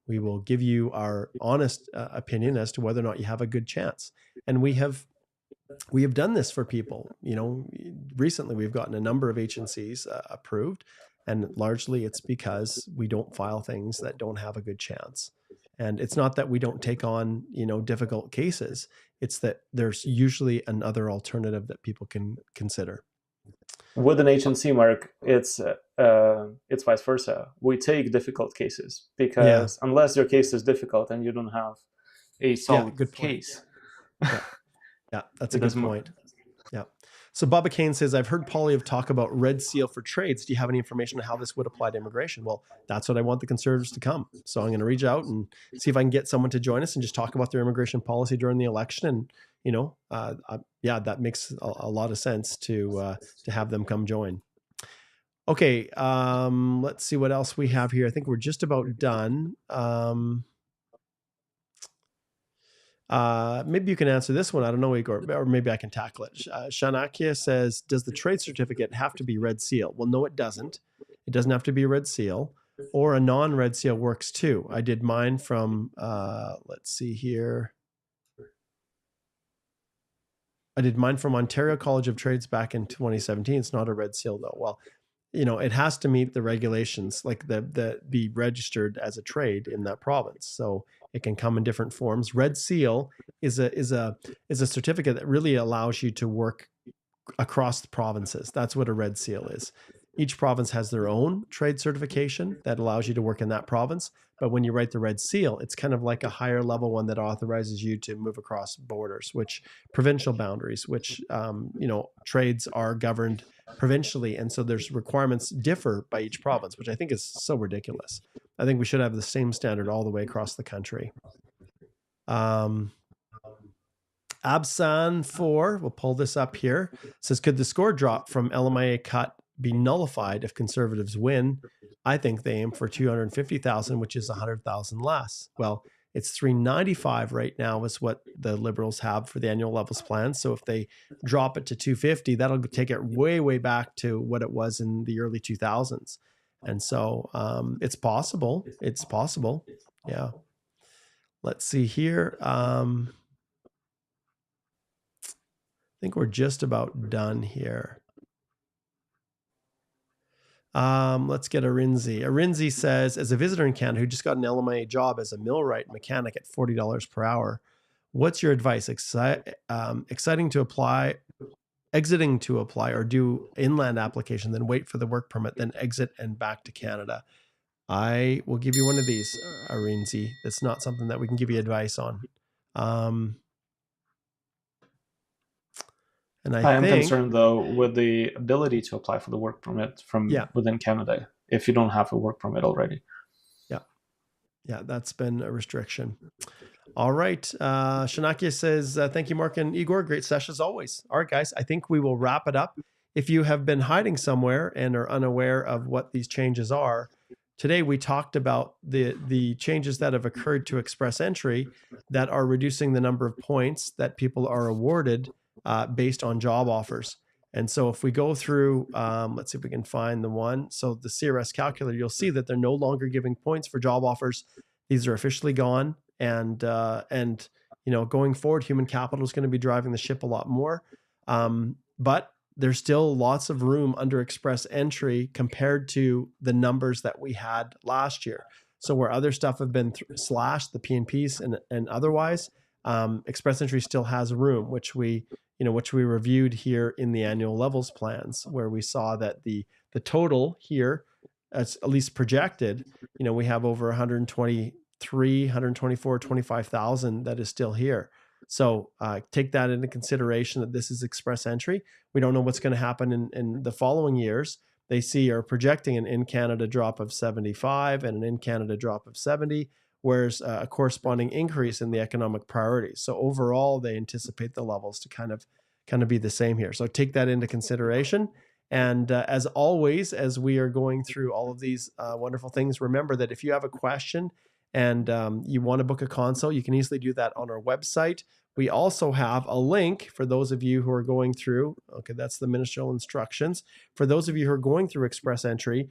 We will give you our honest opinion as to whether or not you have a good chance. And we have done this for people. Recently we've gotten a number of H&Cs approved, and largely it's because we don't file things that don't have a good chance. And it's not that we don't take on, difficult cases. It's that there's usually another alternative that people can consider. With an H&C, Mark, it's vice versa. We take difficult cases because unless your case is difficult and you don't have a solid good case. Yeah, that's a good point. Yeah. So Baba Kane says, I've heard Polyev talk about Red Seal for trades. Do you have any information on how this would apply to immigration? Well, that's what I want the Conservatives to come. So I'm going to reach out and see if I can get someone to join us and just talk about their immigration policy during the election. And, that makes a lot of sense to have them come join. Okay. Let's see what else we have here. I think we're just about done. Maybe you can answer this one. I don't know, Igor, or maybe I can tackle it. Shanakia says, does the trade certificate have to be Red Seal? Well, no, it doesn't. It doesn't have to be a Red Seal, or a non-Red Seal works too. I did mine from, let's see here. I did mine from Ontario College of Trades back in 2017. It's not a Red Seal though. Well, it has to meet the regulations, like be registered as a trade in that province. So it can come in different forms. Red Seal is a certificate that really allows you to work across the provinces. That's what a Red Seal is. Each province has their own trade certification that allows you to work in that province. But when you write the Red Seal, it's kind of like a higher level one that authorizes you to move across borders, which provincial boundaries, which, trades are governed provincially. And so there's requirements differ by each province, which I think is so ridiculous. I think we should have the same standard all the way across the country. Absan4, we'll pull this up here, says, could the score drop from LMIA cut be nullified if Conservatives win? I think they aim for 250,000, which is 100,000 less. Well, it's 395 right now is what the Liberals have for the annual levels plan. So if they drop it to 250, that'll take it way, way back to what it was in the early 2000s. And so it's possible. It's possible. Yeah. Let's see here. I think we're just about done here. Let's get Arinzi. Arinzi says, as a visitor in Canada who just got an LMIA job as a millwright mechanic at $40 per hour, what's your advice? Exciting to apply, exiting to apply, or do inland application, then wait for the work permit, then exit and back to Canada? I will give you one of these, Arinzi. That's not something that we can give you advice on. And I am concerned, though, with the ability to apply for the work permit from within Canada if you don't have a work permit already. Yeah, that's been a restriction. All right. Shanakia says, thank you, Mark and Igor. Great session as always. All right, guys, I think we will wrap it up. If you have been hiding somewhere and are unaware of what these changes are, today we talked about the changes that have occurred to Express Entry that are reducing the number of points that people are awarded based on job offers. And so if we go through, let's see if we can find the one. So the CRS calculator, you'll see that they're no longer giving points for job offers. These are officially gone. And going forward, human capital is going to be driving the ship a lot more. But there's still lots of room under Express Entry compared to the numbers that we had last year. So where other stuff have been slashed, the PNPs and otherwise, Express Entry still has room, which we reviewed here in the annual levels plans, where we saw that the total here, as at least projected, we have over 123, 124, 25,000 that is still here. So take that into consideration that this is Express Entry. We don't know what's going to happen in the following years. They are projecting an in-Canada drop of 75 and an in-Canada drop of 70, whereas a corresponding increase in the economic priorities. So overall, they anticipate the levels to kind of be the same here. So take that into consideration. And as always, as we are going through all of these wonderful things, remember that if you have a question and you want to book a consult, you can easily do that on our website. We also have a link for those of you who are going through, okay, that's the ministerial instructions. For those of you who are going through Express Entry,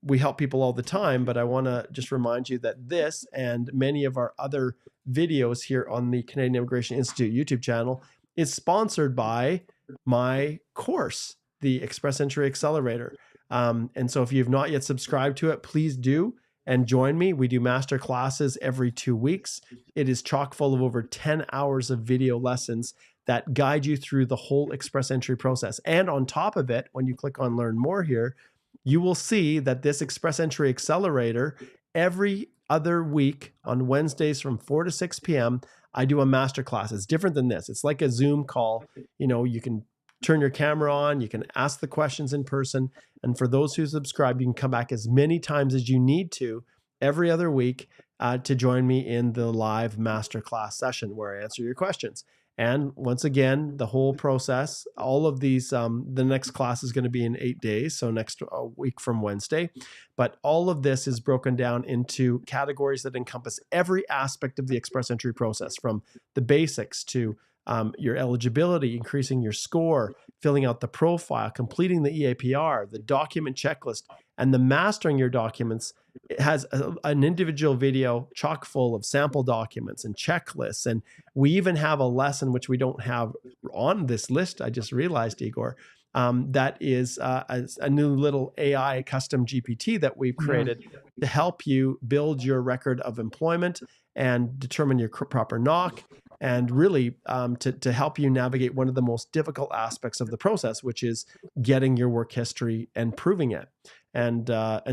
we help people all the time, but I want to just remind you that this and many of our other videos here on the Canadian Immigration Institute YouTube channel is sponsored by my course, the Express Entry Accelerator. And so if you've not yet subscribed to it, please do and join me. We do master classes every 2 weeks. It is chock full of over 10 hours of video lessons that guide you through the whole Express Entry process. And on top of it, when you click on Learn More here, you will see that this Express Entry Accelerator, every other week on Wednesdays from 4 to 6 p.m., I do a master class. It's different than this. It's like a Zoom call. You can turn your camera on, you can ask the questions in person. And for those who subscribe, you can come back as many times as you need to every other week to join me in the live masterclass session where I answer your questions. And once again, the whole process, all of these, the next class is going to be in 8 days, so next week from Wednesday. But all of this is broken down into categories that encompass every aspect of the Express Entry process, from the basics to your eligibility, increasing your score, filling out the profile, completing the EAPR, the document checklist, and the mastering your documents. It has an individual video chock full of sample documents and checklists. And we even have a lesson, which we don't have on this list, I just realized, Igor, that is a new little AI custom GPT that we've created to help you build your record of employment and determine your proper knock, and really to help you navigate one of the most difficult aspects of the process, which is getting your work history and proving it. And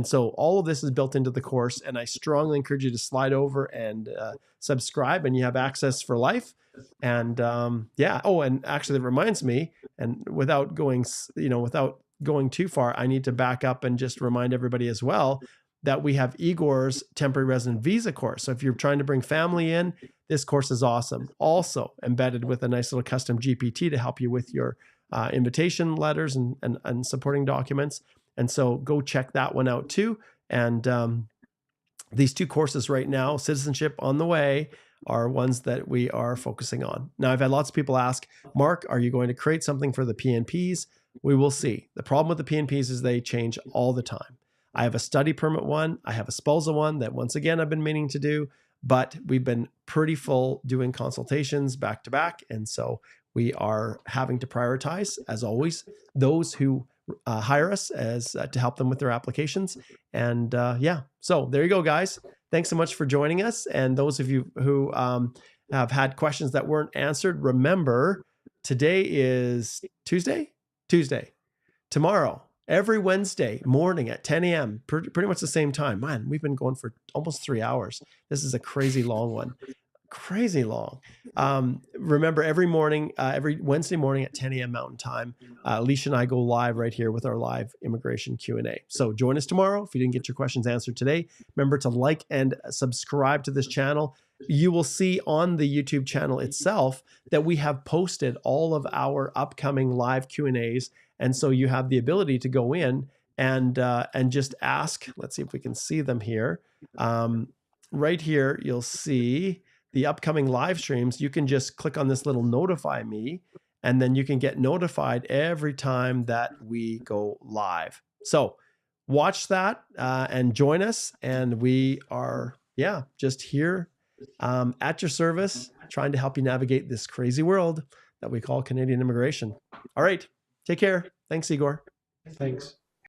so all of this is built into the course, and I strongly encourage you to slide over and subscribe, and you have access for life. And yeah. Oh, and actually, that reminds me, and without going too far, I need to back up and just remind everybody as well that we have Igor's temporary resident visa course. So if you're trying to bring family in, this course is awesome. Also embedded with a nice little custom GPT to help you with your invitation letters and supporting documents. And so go check that one out too. And these two courses right now, Citizenship on the Way, are ones that we are focusing on. Now, I've had lots of people ask, Mark, are you going to create something for the PNPs? We will see. The problem with the PNPs is they change all the time. I have a study permit one. I have a spousal one that, once again, I've been meaning to do, but we've been pretty full doing consultations back to back. And so we are having to prioritize, as always, those who hire us as to help them with their applications. And yeah, so there you go, guys. Thanks so much for joining us. And those of you who have had questions that weren't answered, remember, today is Tuesday. Tomorrow, every Wednesday morning at 10 a.m., pretty much the same time. Man, we've been going for almost 3 hours. This is a crazy long one. Crazy long. Remember, every Wednesday morning at 10 a.m. Mountain Time, Alicia and I go live right here with our live immigration Q&A. So join us tomorrow. If you didn't get your questions answered today, remember to like and subscribe to this channel. You will see on the YouTube channel itself that we have posted all of our upcoming live Q&As. And so you have the ability to go in and just ask. Let's see if we can see them here. Right here, you'll see the upcoming live streams. You can just click on this little notify me, and then you can get notified every time that we go live. So watch that and join us. And we are, just here at your service, trying to help you navigate this crazy world that we call Canadian immigration. All right. Take care. Thanks, Igor. Thanks.